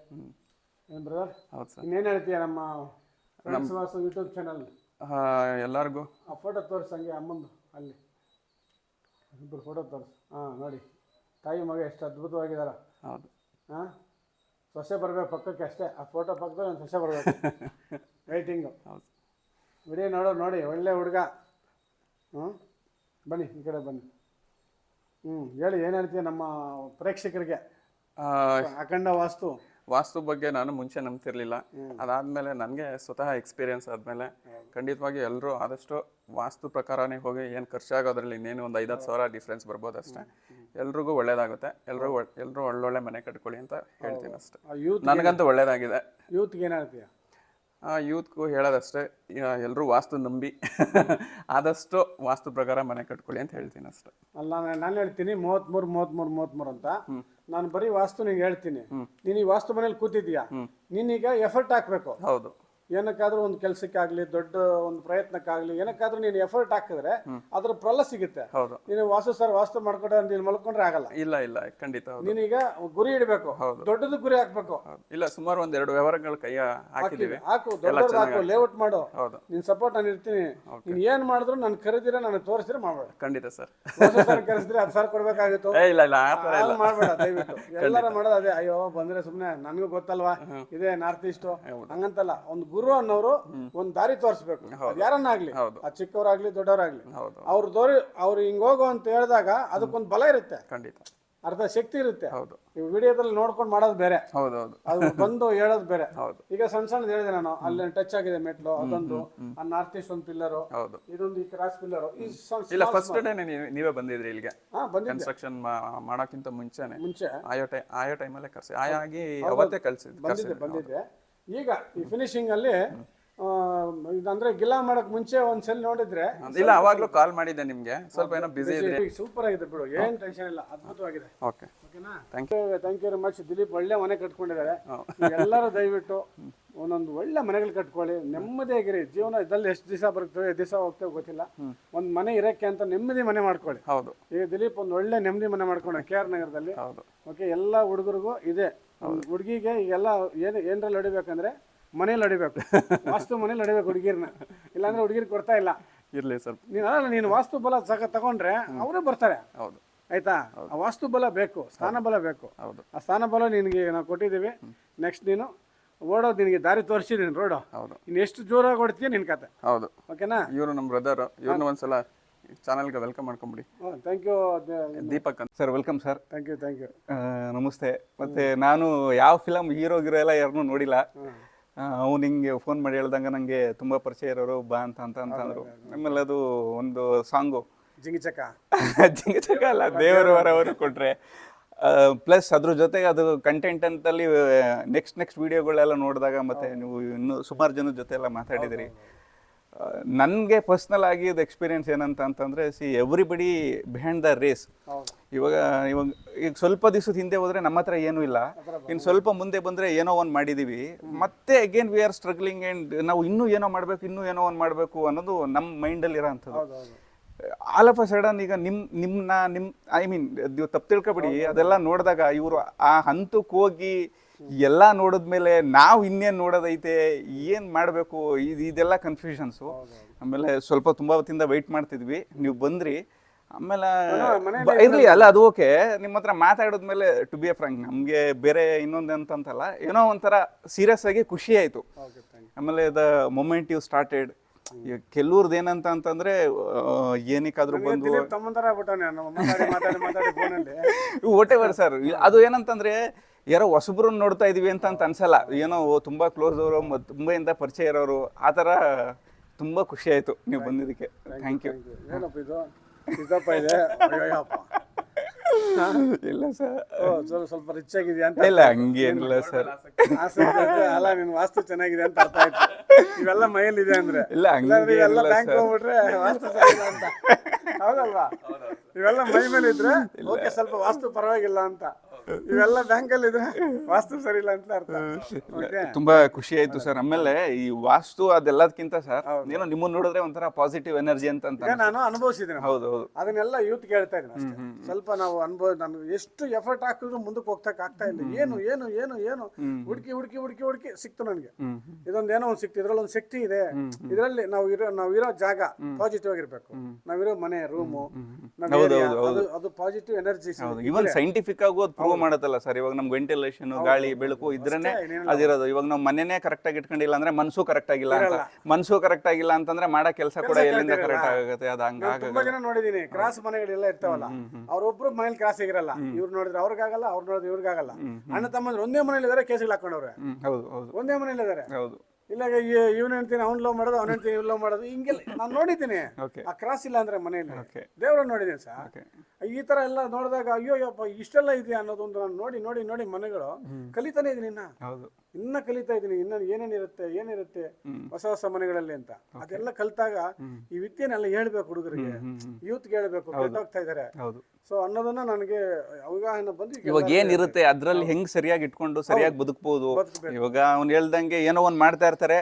ಏನ್ ಬ್ರದರ್? ಹೌದು ಸರ್. ಇನ್ನೇನು ಹೇಳ್ತೀಯ ನಮ್ಮ ಫ್ರೆಂಡ್ಸ್ ವಾಸು ಯೂಟ್ಯೂಬ್ ಚಾನಲ್ ಎಲ್ಲರಿಗೂ? ಆ ಫೋಟೋ ತೋರಿಸಂಗೆ ಅಮ್ಮಂದು ಅಲ್ಲಿ ಇಬ್ಬರು ಫೋಟೋ ತೋರಿಸು. ನೋಡಿ ತಾಯಿ ಮಗ ಎಷ್ಟು ಅದ್ಭುತವಾಗಿದಾರ. ಹೌದು. ಸೊಸೆ ಬರಬೇಕು ಪಕ್ಕಕ್ಕೆ ಅಷ್ಟೇ, ಆ ಫೋಟೋ ಪಕ್ಕದಲ್ಲಿ ಒಂದು ಸೊಸೆ ಬರಬೇಕು. ವೈಟಿಂಗು. ಹೌದು. ವಿಡಿಯೋ ನೋಡಿ ಒಳ್ಳೆ ಹುಡುಗ. ಬನ್ನಿ ಈ ಕಡೆ ಬನ್ನಿ. ಹೇಳಿ ಏನು ಹೇಳ್ತೀಯ ನಮ್ಮ ಪ್ರೇಕ್ಷಕರಿಗೆ ಅಖಂಡ ವಾಸ್ತು ಬಗ್ಗೆ ನಾನು ಮುಂಚೆ ನಂಬ್ತಿರ್ಲಿಲ್ಲ. ಅದಾದ್ಮೇಲೆ ನನಗೆ ಸ್ವತಃ ಎಕ್ಸ್ಪೀರಿಯನ್ಸ್ ಆದ್ಮೇಲೆ ಖಂಡಿತವಾಗಿ ಎಲ್ಲರೂ ಆದಷ್ಟು ವಾಸ್ತು ಪ್ರಕಾರನೇ ಹೋಗಿ ಏನು ಖರ್ಚಾಗೋದ್ರಲ್ಲಿ ಇನ್ನೇನು ಒಂದು 5-10 ಸಾವಿರ ಡಿಫ್ರೆನ್ಸ್ ಬರ್ಬೋದು ಅಷ್ಟೇ. ಎಲ್ರಿಗೂ ಒಳ್ಳೇದಾಗುತ್ತೆ. ಎಲ್ಲರೂ ಒಳ್ಳೊಳ್ಳೆ ಮನೆ ಕಟ್ಕೊಳ್ಳಿ ಅಂತ ಹೇಳ್ತೀನಿ ಅಷ್ಟೇ. ನನಗಂತೂ ಒಳ್ಳೇದಾಗಿದೆ. ಯೂತ್ಗೆ ಏನು ಹೇಳ್ತೀಯ? ಯೂತ್ಗೂ ಹೇಳೋದಷ್ಟೇ, ಎಲ್ಲರೂ ವಾಸ್ತು ನಂಬಿ ಆದಷ್ಟು ವಾಸ್ತು ಪ್ರಕಾರ ಮನೆ ಕಟ್ಕೊಳ್ಳಿ ಅಂತ ಹೇಳ್ತೀನಿ ಅಷ್ಟೇ. ಅಲ್ಲ ನಾನು ಹೇಳ್ತೀನಿ 33 ಅಂತ. ನಾನು ಬರೀ ವಾಸ್ತು ನಿಂಗೆ ಹೇಳ್ತೀನಿ. ನೀನು ಈ ವಾಸ್ತು ಮನೇಲಿ ಕೂತಿದ್ಯಾ, ನೀನೀಗ ಎಫರ್ಟ್ ಹಾಕ್ಬೇಕು. ಹೌದು. ಏನಕ್ಕಾದ್ರೂ ಒಂದು ಕೆಲಸಕ್ಕಾಗ್ಲಿ ದೊಡ್ಡ ಒಂದು ಪ್ರಯತ್ನಕ್ಕಾಗ್ಲಿ ಏನಕ್ಕಾದ್ರೂ ನೀನು ಎಫರ್ಟ್ ಹಾಕಿದ್ರೆ ಅದ್ರ ಫಲ ಸಿಗುತ್ತೆ. ಹೌದು. ನೀನು ವಾಸ್ತು ಮಾಡ್ಕೊಂಡ್ರೆ ನೀನು ಮಲ್ಕೊಂಡ್ರೆ ಆಗಲ್ಲ. ಇಲ್ಲ ಖಂಡಿತ. ನೀನೀಗ ಗುರಿ ಇಡಬೇಕು, ದೊಡ್ಡದು ಗುರಿ ಹಾಕ್ಬೇಕು. ಇಲ್ಲ, ಸುಮಾರು 1-2 ವ್ಯವಹಾರಗಳ ಕೈ ಹಾಕಿದೀವಿ. ಹಾಕು, ದೊಡ್ಡದು ಹಾಕು, ಲೇಔಟ್ ಮಾಡು. ಹೌದು. ನಿನ್ ಸಪೋರ್ಟ್ ನಾನು ಇರ್ತೀನಿ. ನೀನ್ ಏನ್ ಮಾಡಿದ್ರು ನಾನು ಕರೆದಿರ ನಾನು ತೋರಿಸಿದ್ರೆ ಮಾಡ್ಬೇಡ. ಖಂಡಿತ ಸರ್. ಕರೆಸಿದ್ರೆ 10 ಸಾವಿರ ಕೊಡ್ಬೇಕಾಗಿತ್ತು. ಮಾಡ್ಬೇಡ ದಯವಿಟ್ಟು. ಎಲ್ಲಾರ ಮಾಡೋದು ಅದೇ, ಅಯ್ಯೋ ಬಂದ್ರೆ ಸುಮ್ನೆ ನನಗೂ ಗೊತ್ತಲ್ವಾ ಇದೇ ನಾರ್ತ್ ಈಸ್ಟ್ ಹಂಗಂತಲ್ಲ. ಒಂದು ಗುರು ಅನ್ನೋರು ಒಂದ್ ದಾರಿ ತೋರಿಸ್ಬೇಕು. ಯಾರನ್ನಾಗ್ಲಿ, ಆ ಚಿಕ್ಕವರಾಗ್ಲಿ ದೊಡ್ಡವರಾಗ್ಲಿ, ಅವ್ರು ಹಿಂಗ್ ಹೋಗು ಅಂತ ಹೇಳಿದಾಗ ಅದಕ್ಕೊಂದು ಬಲ ಇರುತ್ತೆ. ಖಂಡಿತ. ಅರ್ಧ ಶಕ್ತಿ ಇರುತ್ತೆ. ಹೌದು. ಈ ವಿಡಿಯೋದಲ್ಲಿ ನೋಡ್ಕೊಂಡು ಮಾಡೋದು ಬೇರೆ, ಹೌದೌದು, ಅದು ಬಂದು ಹೇಳೋದು ಬೇರೆ. ಹೌದು. ಈಗ ಸಣ್ಣ ಹೇಳಿದೆ ನಾನು, ಅಲ್ಲಿ ಟಚ್ ಆಗಿದೆ ಮೆಟ್ಲು, ಅದೊಂದು ಆ ನಾರ್ತ್ ಈಸ್ಟ್ ಒಂದು ಪಿಲ್ಲರ್, ಹೌದು, ಇದೊಂದು ಈ ಕ್ರಾಸ್ ಪಿಲ್ಲರ್. ಇಲ್ಲ, ಫಸ್ಟ್ ಡೇ ನೀವೇ ಬಂದಿದ್ರಿ ಇಲ್ಲಿಗೆ ಕನ್ಸ್ಟ್ರಕ್ಷನ್ ಮಾಡೋಕ್ಕಿಂತ ಮುಂಚೆ ಆಯೋ ಟೈಮಲ್ಲೇ ಕರ್ಸಿ ಆಗಿ ಅವತ್ತೇ ಬಂದಿದ್ದೆ. ಈಗ ಈ ಫಿನಿಶಿಂಗ್ ಅಲ್ಲಿ ಅಂದ್ರೆ ಗಿಲಾ ಮಾಡಕ್ ಮುಂಚೆ ಒಂದ್ಸಲ ನೋಡಿದ್ರೆ ಇಲ್ಲ, ಅವಾಗ್ಲೂ ಕಾಲ್ ಮಾಡಿದ್ದೆ ನಿಮ್ಗೆ, ಸ್ವಲ್ಪ ಏನೋ ಬಿಸಿ ಇದ್ರೆ. ಸೂಪರ್ ಆಗಿದೆ ಬಿಡು, ಏನ್ ಟೆನ್ಷನ್ ಇಲ್ಲ, ಅದ್ಭುತವಾಗಿದೆ. ಓಕೆ, ಓಕೆನಾ? Thank you very much. Dilip ಒಳ್ಳೆ ಮನೆ ಕಟ್ಕೊಂಡಿದ್ದಾರೆ. ಎಲ್ಲರೂ ದಯವಿಟ್ಟು ಒಂದೊಂದು ಒಳ್ಳೆ ಮನೆಗಳು ಕಟ್ಕೊಳ್ಳಿ, ನೆಮ್ಮದಿಯಾಗಿರಿ. ಜೀವನ ಇದ್ದಲ್ಲಿ ಎಷ್ಟು ದಿವಸ ಬರ್ತೇವೆ, ದಿವಸ ಹೋಗ್ತೇವೆ ಗೊತ್ತಿಲ್ಲ. ಒಂದ್ ಮನೆ ಇರಕ್ಕೆ ಅಂತ ನೆಮ್ಮದಿ ಮನೆ ಮಾಡ್ಕೊಳ್ಳಿ. ಹೌದು. ಈಗ ದಿಲೀಪ್ ಒಂದು ಒಳ್ಳೆ ನೆಮ್ಮದಿ ಮನೆ ಮಾಡ್ಕೊಂಡ KR ನಗರದಲ್ಲಿ. ಓಕೆ, ಎಲ್ಲ ಹುಡುಗರಿಗೂ ಇದೆ. ಹುಡುಗಿಗೆ ಈಗೆಲ್ಲ ಏನ್ರಲ್ಲಿ ಹೊಡಿಬೇಕಂದ್ರೆ ಮನೇಲಿ ಹೊಡಿಬೇಕು, ವಾಸ್ತು ಮನೇಲಿ ಹೊಡಿಬೇಕು ಹುಡುಗಿರ್ನ, ಇಲ್ಲಾಂದ್ರೆ ಹುಡುಗಿರ್ ಕೊಡ್ತಾ ಇಲ್ಲ. ಇರ್ಲಿ ಸರ್, ನೀನು ವಾಸ್ತು ಬಲ ತಗೊಂಡ್ರೆ ಅವರೇ ಬರ್ತಾರೆ. ಹೌದು, ಆಯ್ತಾ? ಆ ವಾಸ್ತು ಬಲ ಬೇಕು, ಸ್ಥಾನ ಬಲ ಬೇಕು. ಆ ಸ್ಥಾನ ಬಲ ನಿನಗೆ ನಾವು ಕೊಟ್ಟಿದ್ದೀವಿ. ನೆಕ್ಸ್ಟ್ ನೀನು ಓಡೋದು, ನಿನಗೆ ದಾರಿ ತೋರಿಸಿದೀನಿ ರೋಡು. ಹೌದು. ಇನ್ನು ಎಷ್ಟು ಜೋರಾಗಿ ಹೊಡ್ತೀಯ ನಿನ್ ಕತೆ. ಹೌದು, ಓಕೆನಾ? ಇವರು ನಮ್ಮ ಬ್ರದರ್, ಇವ್ರನ್ನ ಒಂದ್ಸಲ ಚಾನಲ್ಗೆ ವೆಲ್ಕಮ್ ಮಾಡ್ಕೊಂಬಿಡಿ. ಥ್ಯಾಂಕ್ ಯು ದೀಪಕ್ ಅಂತ sir. Welcome sir. Thank you. ನಮಸ್ತೆ. ಮತ್ತೆ ನಾನು ಯಾವ ಫಿಲಮ್ ಹೀರೋ ಎಲ್ಲ ಯಾರನ್ನೂ ನೋಡಿಲ್ಲ. ಅವ್ನು ಹಿಂಗೆ ಫೋನ್ ಮಾಡಿ ಹೇಳ್ದಂಗೆ ನನಗೆ ತುಂಬ ಪರಿಚಯ ಇರೋರು ಬಾ ಅಂತಂದ್ರು. ಆಮೇಲೆ ಅದು ಒಂದು ಸಾಂಗು ಜಿಂಗಚಕ ಅಲ್ಲ, ದೇವರವರವರು ಕೊಟ್ರೆ, ಪ್ಲಸ್ ಅದ್ರ ಜೊತೆಗೆ ಅದು ಕಂಟೆಂಟ್ ಅಂತಲ್ಲಿ ನೆಕ್ಸ್ಟ್ ವಿಡಿಯೋಗಳೆಲ್ಲ ನೋಡಿದಾಗ ಮತ್ತೆ ನೀವು ಇನ್ನೂ ಸುಮಾರು ಜನದ ಜೊತೆ ಎಲ್ಲ ಮಾತಾಡಿದಿರಿ. ನನಗೆ ಪರ್ಸ್ನಲ್ ಆಗಿ ಇದು ಎಕ್ಸ್ಪೀರಿಯನ್ಸ್ ಏನಂತಂದರೆ, ಎವ್ರಿಬಡಿ ಬಿಹೈಂಡ್ ದ ರೇಸ್. ಇವಾಗ ಈಗ ಸ್ವಲ್ಪ ದಿವಸದ ಹಿಂದೆ ಹೋದರೆ ನಮ್ಮ ಹತ್ರ ಏನೂ ಇಲ್ಲ, ಇನ್ನು ಸ್ವಲ್ಪ ಮುಂದೆ ಬಂದರೆ ಏನೋ ಒಂದು ಮಾಡಿದ್ದೀವಿ, ಮತ್ತೆ again we are struggling and ನಾವು ಇನ್ನೂ ಏನೋ ಮಾಡಬೇಕು ಅನ್ನೋದು ನಮ್ಮ ಮೈಂಡಲ್ಲಿ ಇರೋ ಅಂಥದ್ದು. ಆಲ್ ಆಫ್ ಅ ಸಡನ್ ಈಗ ಐ ಮೀನ್ ನೀವು ತಪ್ಪು ತಿಳ್ಕೊಬಿಡಿ, ಅದೆಲ್ಲ ನೋಡಿದಾಗ ಇವರು ಆ ಹಂತಕ್ಕೆ ಹೋಗಿ ಎಲ್ಲ ನೋಡಿದ್ಮೇಲೆ ನಾವು ಇನ್ನೇನು ನೋಡೋದೈತೆ, ಏನು ಮಾಡಬೇಕು, ಇದೆಲ್ಲ ಕನ್ಫ್ಯೂಷನ್ಸು. ಆಮೇಲೆ ಸ್ವಲ್ಪ ತುಂಬ ಹೊತ್ತಿಂದ ವೆಯ್ಟ್ ಮಾಡ್ತಿದ್ವಿ, ನೀವು ಬಂದ್ರಿ. ಆಮೇಲೆ ಇರಲಿ ಅಲ್ಲ, ಅದು ಓಕೆ. ನಿಮ್ಮ ಹತ್ರ ಮಾತಾಡಿದ್ಮೇಲೆ ಟು ಬಿ ಎ ಫ್ರಾಂಕ್ ನಮಗೆ ಬೇರೆ ಇನ್ನೊಂದು ಅಂತಲ್ಲ, ಏನೋ ಒಂಥರ ಸೀರಿಯಸ್ ಆಗಿ ಖುಷಿ ಆಯಿತು. ಆಮೇಲೆ ದ ಮೊಮೆಂಟ್ ಯು ಸ್ಟಾರ್ಟೆಡ್. ಕೆಲವ್ರದ್ದು ಏನಂತ ಅಂತಂದ್ರೆ ಏನಕ್ಕಾದ್ರೂ ಬಂದು ಓಟೆ ಬರ್ ಸರ್, ಅದು ಏನಂತಂದ್ರೆ ಯಾರೋ ಹೊಸಬ್ರು ನೋಡ್ತಾ ಇದೀವಿ ಅಂತ ಅನ್ಸಲ್ಲ, ಏನೋ ತುಂಬಾ ಕ್ಲೋಸ್ ಅವರು, ತುಂಬಾ ಇಂದ ಪರಿಚಯ ಇರೋರು, ಆ ಥರ ತುಂಬಾ ಖುಷಿ ಆಯ್ತು ನೀವು ಬಂದಿದ್ದಕ್ಕೆ. Thank you. ಏನಪ್ಪ ಇದು ಚಿಕ್ಕಪ್ಪ ಇದೆ ಅಯ್ಯಪ್ಪ ಇಲ್ಲ ಸರ್, ಸ್ವಲ್ಪ ರಿಚ್ ಆಗಿದೆಯಾ ಅಂತ ಇಲ್ಲ ಹಂಗೇನಿಲ್ಲ ಸರ್. ಆಸಕ್ತಿ ಇದೆ. ಅಲ್ಲ ನಿನ್ ವಾಸ್ತು ಚೆನ್ನಾಗಿದೆ ಅಂತ ಅರ್ಥ ಆಯ್ತು. ಇವೆಲ್ಲ ಮೈಯಲ್ಲಿ ಇದೆ ಅಂದ್ರೆ ಇಲ್ಲ ಹಂಗೆ ಇವೆಲ್ಲ ಬ್ಯಾಂಕ್ ಹೋಗ್ಬಿಟ್ರೆ ವಾಸ್ತು ಸರಿ ಇಲ್ಲ ಅಂತ. ಹೌದಲ್ವಾ? ಇವೆಲ್ಲ ಮೈ ಮೇಲೆ ಇದ್ರೆ ಓಕೆ ಸ್ವಲ್ಪ ವಾಸ್ತು ಪರವಾಗಿಲ್ಲ ಅಂತ. ಇವೆಲ್ಲ ಬ್ಯಾಂಕಲ್ಲಿ ಇದ್ರೆ ವಾಸ್ತು ಸರಿ ಇಲ್ಲ ಅಂತ ಅರ್ಥ. ತುಂಬಾ ಖುಷಿ ಆಯ್ತು ಸರ್. ಆಮೇಲೆ ಈ ವಾಸ್ತು ಅದೆಲ್ಲದಕ್ಕಿಂತ ಸರ್ ಏನೋ ನಿಮ್ಮನ್ನ ನೋಡಿದ್ರೆ ಒಂಥರ ಪಾಸಿಟಿವ್ ಎನರ್ಜಿ ಅಂತ ಈಗ ನಾನು ಅನುಭವಿಸಿದ್ದೀನಿ. ಹೌದು ಹೌದು. ಅದನ್ನೆಲ್ಲ ಯೂತ್ ಕೇಳ್ತಾ ಇದ್ದೀನಿ ಅಷ್ಟೇ. ಸ್ವಲ್ಪ ನಾವು ನಾನು ಎಷ್ಟು ಎಫರ್ಟ್ ಹಾಕಿದ್ರು ಮುಂದಕ್ಕೆ ಹೋಗ್ತಕ್ಕೆ ಆಗ್ತಾ ಇಲ್ಲ. ಏನು ಏನು ಏನು ಏನು ಹುಡುಕಿ ಹುಡುಕಿ ಹುಡುಕಿ ಹುಡುಕಿ ಸಿಕ್ತು ನನಗೆ. ಇದೊಂದು ಏನೋ ಒಂದು ಸಿಕ್ತು. ಇದ್ರಲ್ಲಿ ಒಂದು ಶಕ್ತಿ ಇದೆ. ಇದರಲ್ಲಿ ನಾವಿರೋ ಜಾಗ ಪಾಸಿಟಿವ್ ಆಗಿರ್ಬೇಕು. ನಾವಿರೋ ಮನೆ ರೂಮು ಅದು ಪಾಸಿಟಿವ್ ಎನರ್ಜಿ. ಇವನ್ ಸೈಂಟಿಫಿಕ್ ಆಗಿ ಪ್ರೂವ್ ಮಾಡತ್ತಲ್ಲ ಸರ್. ಇವಾಗ ನಮ್ಗೆ ವೆಂಟಿಲೇಷನ್ ಗಾಳಿ ಬೆಳಕು ಇದ್ರೇನೆ ಅದಿರೋದು. ಇವಾಗ ನಾವು ಮನೆನೇ ಕರೆಕ್ಟ್ ಆಗಿ ಇಟ್ಕೊಂಡಿಲ್ಲ ಅಂದ್ರೆ ಮನ್ಸು ಕರೆಕ್ಟ್ ಆಗಿಲ್ಲ ಅಂತ. ಮನ್ಸು ಕರೆಕ್ಟ್ ಆಗಿಲ್ಲ ಅಂತಂದ್ರೆ ಮಾಡೋ ಕೆಲಸ ಕೂಡ ಎಲ್ಲಿಂದ ಕರೆಕ್ಟ್ ಆಗುತ್ತೆ. ಅದು ಹಂಗ ತುಂಬಾ ಜನ ನೋಡಿದೀನಿ. ಕ್ರಾಸ್ ಮನೆಗಳೆಲ್ಲ ಇರ್ತಾವಲ್ಲ, ಅವ್ರೊಬ್ರು ಮನೇಲಿ ಕ್ರಾಸ್ ಆಗಿರಲ್ಲ. ಇವ್ರು ನೋಡಿದ್ರೆ ಅವ್ರಿಗಾಗಲ್ಲ, ಅವ್ರು ನೋಡಿದ್ರೆ ಇವ್ರಿಗಾಗಲ್ಲ. ಅಣ್ಣ ತಮ್ಮಂದ್ರೆ ಒಂದೇ ಮನೇಲಿ ಇದಾರೆ, ಕೇಸ್ಗಳು ಹಾಕೊಂಡವ್ರೆ. ಹೌದು ಹೌದು. ಒಂದೇ ಮನೇಲಿ ಇದಾರೆ. ಹೌದು. ಇಲ್ಲ ಇವ್ನ ಹೇಳ್ತೀನಿ ಅವ್ನು ಲವ್ ಮಾಡೋದು, ಅವ್ನ ಹೇಳ್ತೀನಿ ಇವ್ನು ಲವ್ ಮಾಡೋದು, ಹಿಂಗೆಲ್ಲ ನಾನು ನೋಡಿದ್ದೀನಿ. ಆ ಕ್ರಾಸ್ ಇಲ್ಲ ಅಂದ್ರೆ ಮನೆಯಲ್ಲಿ ದೇವ್ರನ್ನ ನೋಡಿದ್ದೀನಿ ಸರ್. ಈ ತರ ಎಲ್ಲ ನೋಡಿದಾಗ ಅಯ್ಯೋ ಯಪ್ಪ ಇಷ್ಟೆಲ್ಲ ಇದೆಯಾ ಅನ್ನೋದೊಂದು ನಾನು ನೋಡಿ ನೋಡಿ ನೋಡಿ ಮನೆಗಳು ಕಲಿತಾನೆ ಇದೀನಿ. ಇನ್ನ ಕಲಿತಾ ಇದೀನಿ. ಇನ್ನ ಏನಿರುತ್ತೆ ಹೊಸ ಹೊಸ ಮನೆಗಳಲ್ಲಿ ಅಂತ. ಅದೆಲ್ಲ ಕಲಿತಾಗ ಈ ವಿದ್ಯೆನೆಲ್ಲ ಹೇಳ್ಬೇಕು ಹುಡುಗರಿಗೆ, ಯೂತ್ಗೆ ಹೇಳ್ಬೇಕು. ಕೆಟ್ಟೋಗ್ತಾ ಇದಾರೆ. ಸೊ ಅನ್ನೋದನ್ನ ನನಗೆ ಅವಗಾಹನ ಬಂದು ಇವಾಗ ಏನಿರುತ್ತೆ ಅದ್ರಲ್ಲಿ ಹೆಂಗ್ ಸರಿಯಾಗಿ ಇಟ್ಕೊಂಡು ಸರಿಯಾಗಿ ಬದುಕಬಹುದು. ಇವಾಗ ಅವ್ನು ಹೇಳ್ದಂಗೆ ಏನೋ ಒಂದ್ ಮಾಡ್ತಾ ಇರ್ತಾರೆ.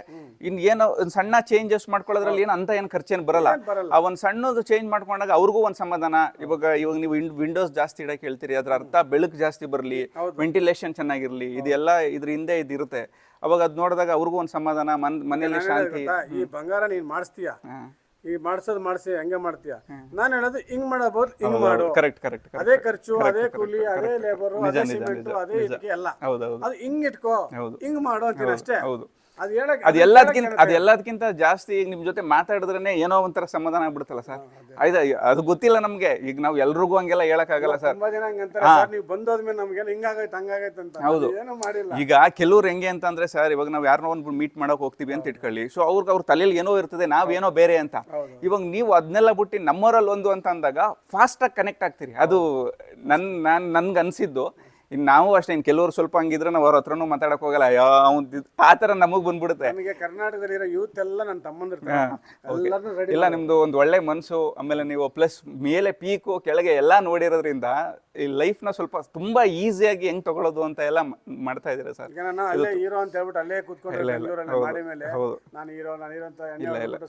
ಇನ್ ಏನೋ ಒಂದ್ ಸಣ್ಣ ಚೇಂಜಸ್ ಮಾಡ್ಕೊಳ್ಳೋದ್ರಲ್ಲಿ ಏನು ಅಂತ ಏನ್ ಖರ್ಚೇನು ಬರಲ್ಲ. ಆ ಒಂದ್ ಸಣ್ಣದು ಚೇಂಜ್ ಮಾಡ್ಕೊಂಡಾಗ ಅವ್ರಿಗೂ ಒಂದ್ ಸಮಾಧಾನ. ಇವಾಗ ನೀವು ವಿಂಡೋಸ್ ಜಾಸ್ತಿ ಇಡಕ್ಕೆ ಹೇಳ್ತೀರಿ, ಅದ್ರ ಅರ್ಥ ಬೆಳಕು ಜಾಸ್ತಿ ಬರ್ಲಿ, ವೆಂಟಿಲೇಷನ್ ಚೆನ್ನಾಗಿರ್ಲಿ, ಇದೆಲ್ಲ ಇದ್ರ ಹಿಂದೆ ಇದಿರುತ್ತೆ. ಅವಾಗ ಅದ್ ನೋಡಿದಾಗ ಅವ್ರಿಗೂ ಒಂದ್ ಸಮಾಧಾನ, ಮನೆಯಲ್ಲಿ ಶಾಂತಿ. ಈ ಬಂಗಾರ ನೀನ್ ಮಾಡಿಸ್ತೀಯ, ಈ ಮಾಡಿಸಿ ಹಂಗೆ ಮಾಡ್ತೀಯ. ನಾನು ಹೇಳೋದು ಹಿಂಗ್ ಮಾಡಬಹುದು, ಹಿಂಗ್ ಮಾಡು. ಕರೆಕ್ಟ್. ಅದೇ ಖರ್ಚು, ಅದೇ ಕೂಲಿ, ಅದೇ ಲೇಬರ್, ಅದೇ ಸಿಮೆಂಟ್, ಅದೇ ಇದಕ್ಕೆ ಎಲ್ಲ ಅದು ಹಿಂಗ್ ಇಟ್ಕೋ, ಹಿಂಗ್ ಮಾಡು ಅಂತೀನಿ ಅಷ್ಟೇ. ಅದೆಲ್ಲದಕ್ಕಿಂತ ಜಾಸ್ತಿ ಈಗ ನಿಮ್ ಜೊತೆ ಮಾತಾಡಿದ್ರೇನೆ ಏನೋ ಒಂಥರ ಸಮಾಧಾನ ಆಗ್ಬಿಡುತ್ತಲ್ಲ ಸರ್. ಆಯ್ತಾ? ಅದು ಗೊತ್ತಿಲ್ಲ ನಮ್ಗೆ. ಈಗ ನಾವು ಎಲ್ರಿಗೂ ಹಂಗೆಲ್ಲ ಹೇಳಕ್ ಆಗಲ್ಲ ಸರ್. ತುಂಬಾ ಜನ ಹಂಗಂತಾರೆ, ನೀವು ಬಂದೋದ್ಮೇಲೆ ನಮ್ಗೆ ಹಿಂಗಾಗೈತೆ ಹಂಗಾಗೈತೆ ಅಂತ. ಹೌದು. ಏನೂ ಮಾಡಿಲ್ಲ. ಈಗ ಕೆಲವ್ರು ಹೆಂಗೆ ಅಂತಂದ್ರೆ ಸರ್, ಇವಾಗ ನಾವ್ ಯಾರನ್ನೋ ಒಂದು ಮೀಟ್ ಮಾಡಕ್ ಹೋಗ್ತೀವಿ ಅಂತ ಇಟ್ಕೊಳ್ಳಿ. ಸೊ ಅವ್ರ ತಲೆಯಲ್ಲಿ ಏನೋ ಇರ್ತದೆ, ನಾವೇನೋ ಬೇರೆ ಅಂತ. ಇವಾಗ ನೀವು ಅದನ್ನೆಲ್ಲ ಬಿಟ್ಟು ನಮ್ಮೂರಲ್ಲಿ ಒಂದು ಅಂತ ಅಂದಾಗ ಫಾಸ್ಟ್ ಆಗಿ ಕನೆಕ್ಟ್ ಆಗ್ತೀರಿ. ಅದು ನನ್ಗೆ ಅನ್ಸಿದ್ದು. ಇನ್ನು ನಾವು ಅಷ್ಟೇ. ಇನ್ನು ಕೆಲವರು ಸ್ವಲ್ಪ ಹಂಗಿದ್ರೆ ನಾವು ಅವ್ರ ಹತ್ರನೂ ಮಾತಾಡಕ್ ಹೋಗಲ್ಲ. ಆ ಥರ ನಮಗ್ ಬಂದ್ಬಿಡುತ್ತೆ. ನನಗೆ ಕರ್ನಾಟಕದಲ್ಲಿರೋ ಯೂತ್ ಎಲ್ಲ ನನ್ನ ತಮ್ಮಂದಿರ್ತಾರೆ. ಇಲ್ಲ, ನಿಮ್ದು ಒಂದು ಒಳ್ಳೆ ಮನಸ್ಸು. ಆಮೇಲೆ ನೀವು ಪ್ಲಸ್ ಮೇಲೆ ಪೀಕು ಕೆಳಗೆ ಎಲ್ಲ ನೋಡಿರೋದ್ರಿಂದ ಈ ಲೈಫ್ನ ಸ್ವಲ್ಪ ತುಂಬಾ ಈಸಿಯಾಗಿ ಹೆಂಗ್ ತಗೊಳ್ಳೋದು ಅಂತ ಎಲ್ಲ ಮಾಡ್ತಾ ಇದ್ದೀರಾ ಸರ್. ಈಗ ನಾನು ಅಲ್ಲೇ ಹೀರೋ ಅಂತ ಹೇಳ್ಬಿಟ್ಟು ಅಲ್ಲೇ ಕೂತ್ಕೊಂಡು ಬೆಂಗಳೂರಲ್ಲಿ ಮಾಡಿ ಮೇಲೆ ನಾನು ಹೀರೋ ಅಂತ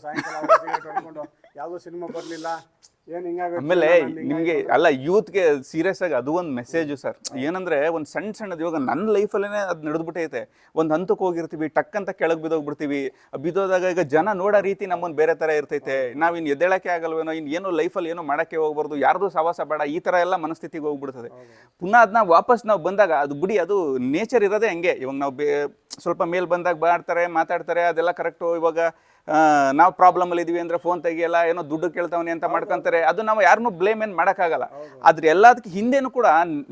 ಸಾಯಂಕಾಲ ಹೊಡ್ಕೊಂಡು ಯಾವುದೋ ಸಿನಿಮಾ ಬರ್ಲಿಲ್ಲ ಆಮೇಲೆ ನಿಮ್ಗೆ ಅಲ್ಲ ಯೂತ್ಗೆ ಸೀರಿಯಸ್ ಆಗಿ ಅದು ಒಂದು ಮೆಸೇಜು ಸರ್. ಏನಂದ್ರೆ ಒಂದು ಸಣ್ಣದು ಇವಾಗ ನನ್ನ ಲೈಫಲ್ಲೇ ಅದು ನಡೆದ್ಬಿಟ್ಟೈತೆ. ಒಂದು ಹಂತಕ್ಕೆ ಹೋಗಿರ್ತೀವಿ, ಟಕ್ ಅಂತ ಕೆಳಗೆ ಬಿದ್ದೋಗ್ಬಿಡ್ತೀವಿ. ಬಿದ್ದೋದಾಗ ಈಗ ಜನ ನೋಡೋ ರೀತಿ ನಮ್ಮನ್ನು ಬೇರೆ ಥರ ಇರ್ತೈತೆ. ನಾವು ಇನ್ನು ಎದ್ದೇಳಕ್ಕೆ ಆಗಲ್ವೇನೋ, ಇನ್ನೇನು ಲೈಫಲ್ಲಿ ಏನೋ ಮಾಡೋಕ್ಕೆ ಹೋಗ್ಬಾರ್ದು, ಯಾರ್ದು ಸವಾಸ ಬೇಡ, ಈ ಥರ ಎಲ್ಲ ಮನಸ್ಥಿತಿಗೆ ಹೋಗ್ಬಿಡ್ತದೆ. ಪುನಃ ಅದನ್ನ ವಾಪಸ್ ನಾವು ಬಂದಾಗ ಅದು ಬಿಡಿ, ಅದು ನೇಚರ್ ಇರೋದೇ ಹಂಗೆ. ಇವಾಗ ನಾವು ಸ್ವಲ್ಪ ಮೇಲ್ ಬಂದಾಗ ಮಾತಾಡ್ತಾರೆ, ಅದೆಲ್ಲ ಕರೆಕ್ಟು. ಇವಾಗ ನಾವು ಪ್ರಾಬ್ಲಮಲ್ಲಿ ಇದೀವಿ ಅಂದ್ರೆ ಫೋನ್ ತೆಗಿಯಲ್ಲ, ಏನೋ ದುಡ್ಡು ಕೇಳ್ತಾವನಿ ಅಂತ ಮಾಡ್ಕೊಂತಾರೆ. ಅದು ನಾವು ಯಾರನ್ನೂ ಬ್ಲೇಮ್ ಏನು ಮಾಡೋಕ್ಕಾಗಲ್ಲ. ಆದ್ರೆ ಎಲ್ಲದಕ್ಕೆ ಹಿಂದೆನೂ ಕೂಡ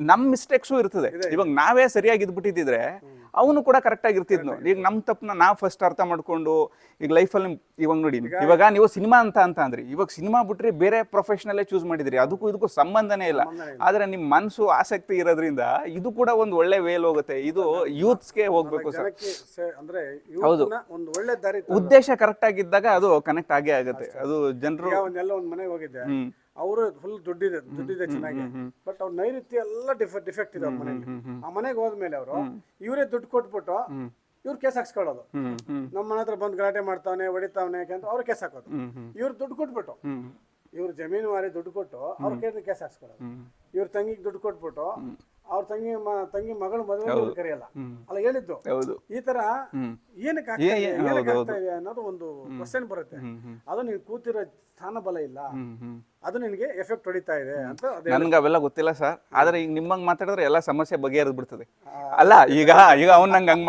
ನಮ್ಮ ಮಿಸ್ಟೇಕ್ಸು ಇರ್ತದೆ. ಇವಾಗ ನಾವೇ ಸರಿಯಾಗಿ ಇದ್ಬಿಟ್ಟಿದ್ರೆ ಅವನು ಕೂಡ ಕರೆಕ್ಟಾಗಿ ಇರ್ತಿದ್ನು. ಈಗ ನಮ್ಮ ತಪ್ಪನ್ನ ನಾವು ಫಸ್ಟ್ ಅರ್ಥ ಮಾಡ್ಕೊಂಡು ಈಗ ಲೈಫಲ್ಲಿ ಇವಾಗ ನೋಡಿ, ಇವಾಗ ನೀವು ಸಿನಿಮಾ ಅಂತ ಅಂದ್ರಿ, ಇವಾಗ ಸಿನಿಮಾ ಬಿಟ್ರೆ ಬೇರೆ ಪ್ರೊಫೆಷನಲ್ಲೇ ಚೂಸ್ ಮಾಡಿದಿರಿ, ಅದಕ್ಕೂ ಇದಕ್ಕೂ ಸಂಬಂಧನೇ ಇಲ್ಲ. ಆದ್ರೆ ನಿಮ್ಮ ಮನಸ್ಸು ಆಸಕ್ತಿ ಇರೋದ್ರಿಂದ ಇದು ಕೂಡ ಒಂದು ಒಳ್ಳೆ ವೇಲ್ ಹೋಗುತ್ತೆ. ಇದು ಯೂತ್ಸ್ಗೆ ಹೋಗ್ಬೇಕು ಸರ್. ಹೌದು, ಉದ್ದೇಶ ಕರೆಕ್ಟ್ ಆಗಿದ್ದಾಗ ಅದು ಕನೆಕ್ಟ್ ಆಗೇ ಆಗುತ್ತೆ. ಅದು ಜನರು ಒಂದು ಮನೆಗೆ ಹೋಗಿದ್ದೆ, ಅವರು ಫುಲ್ ದುಡ್ಡಿದೆ ಚೆನ್ನಾಗಿ, ಬಟ್ ಅವ್ರ ನೈಋತ್ಯ ಎಲ್ಲ ಡಿಫೆಕ್ಟ್ ಇದೆ ಅವ್ರ ಮನೆಗೆ. ಆ ಮನೆಗೆ ಹೋದ್ಮೇಲೆ ಅವರು ಇವರೇ ದುಡ್ಡು ಕೊಟ್ಬಿಟ್ಟು ಇವ್ರು ಕೇಸ್ ಹಾಕ್ಸ್ಕೊಳ್ಳೋದು. ನಮ್ಮ ಮನೆ ಹತ್ರ ಬಂದು ಗಲಾಟೆ ಮಾಡ್ತಾವನೆ, ಹೊಡಿತಾವನೆ ಅಂತ ಅವ್ರು ಕೇಸ್ ಹಾಕೋದು. ಇವ್ರು ದುಡ್ಡು ಕೊಟ್ಬಿಟ್ಟು, ಇವ್ರು ಜಮೀನು ಮಾರಿ ದುಡ್ಡು ಕೊಟ್ಟು ಅವ್ರ ಕೇಸ್ ಹಾಕ್ಸ್ಕೊಳ್ಳೋದು. ಇವ್ರ ತಂಗಿಗೆ ದುಡ್ಡು ಕೊಟ್ಬಿಟ್ಟು ಅವ್ರ ತಂಗಿ ಮಗಳು ಮದುವೆ ಕರೆಯಲ್ಲ. ಅಲ್ಲ ಹೇಳಿದ್ದು ಈ ತರ ಏನಕ್ಕೆ ಆಗ್ತಾ ಇದೆ ಅನ್ನೋದು ಒಂದು ಕ್ವಶನ್ ಬರುತ್ತೆ. ಅದು ನೀವು ಕೂತಿರೋ ಸ್ಥಾನ ಬಲ ಇಲ್ಲ, ಅದು ನಿನಗೆ ಎಫೆಕ್ಟ್ ಹೊಡಿತಾ ಇದೆ ಅಂತ. ನನ್ಗೆ ಅವೆಲ್ಲ ಗೊತ್ತಿಲ್ಲ ಸರ್. ಆದ್ರೆ ಈಗ ನಿಮ್ಮಂಗ್ ಮಾತಾಡಿದ್ರೆ ಎಲ್ಲ ಸಮಸ್ಯೆ ಬಗೆಹರಿದ್ ಬಿಡ್ತದೆ. ಅಲ್ಲ ಈಗ ಅವ್ನು ನಂಗೆ ಹಂಗ್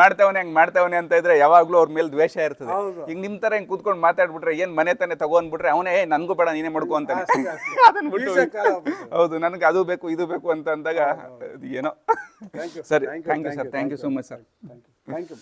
ಮಾಡ್ತಾವನೆ ಅಂತ ಇದ್ರೆ ಯಾವಾಗ್ಲೂ ಅವ್ರ ಮೇಲೆ ದ್ವೇಷ ಇರ್ತದೆ. ಈಗ ನಿಮ್ ತರ ಹಿಂಗ್ ಕೂತ್ಕೊಂಡು ಮಾತಾಡ್ಬಿಟ್ರೆ ಏನ್ ಮನೆ ತಾನೆ ತಗೊಂಡ್ಬಿಟ್ರೆ ಅವನೇ ನನ್ಗೂ ಬೇಡ ನೀನೇ ಮಾಡ್ಕೊ ಅಂತಾನೆ. ಅದನ್ನ ಬಿಟ್ಟು ಹೌದು ನನಗೆ ಅದು ಬೇಕು ಇದು ಬೇಕು ಅಂತ ಅಂದಾಗ ಏನೋ. ಸರಿ, thank you sir, thank you so much sir. Thank you.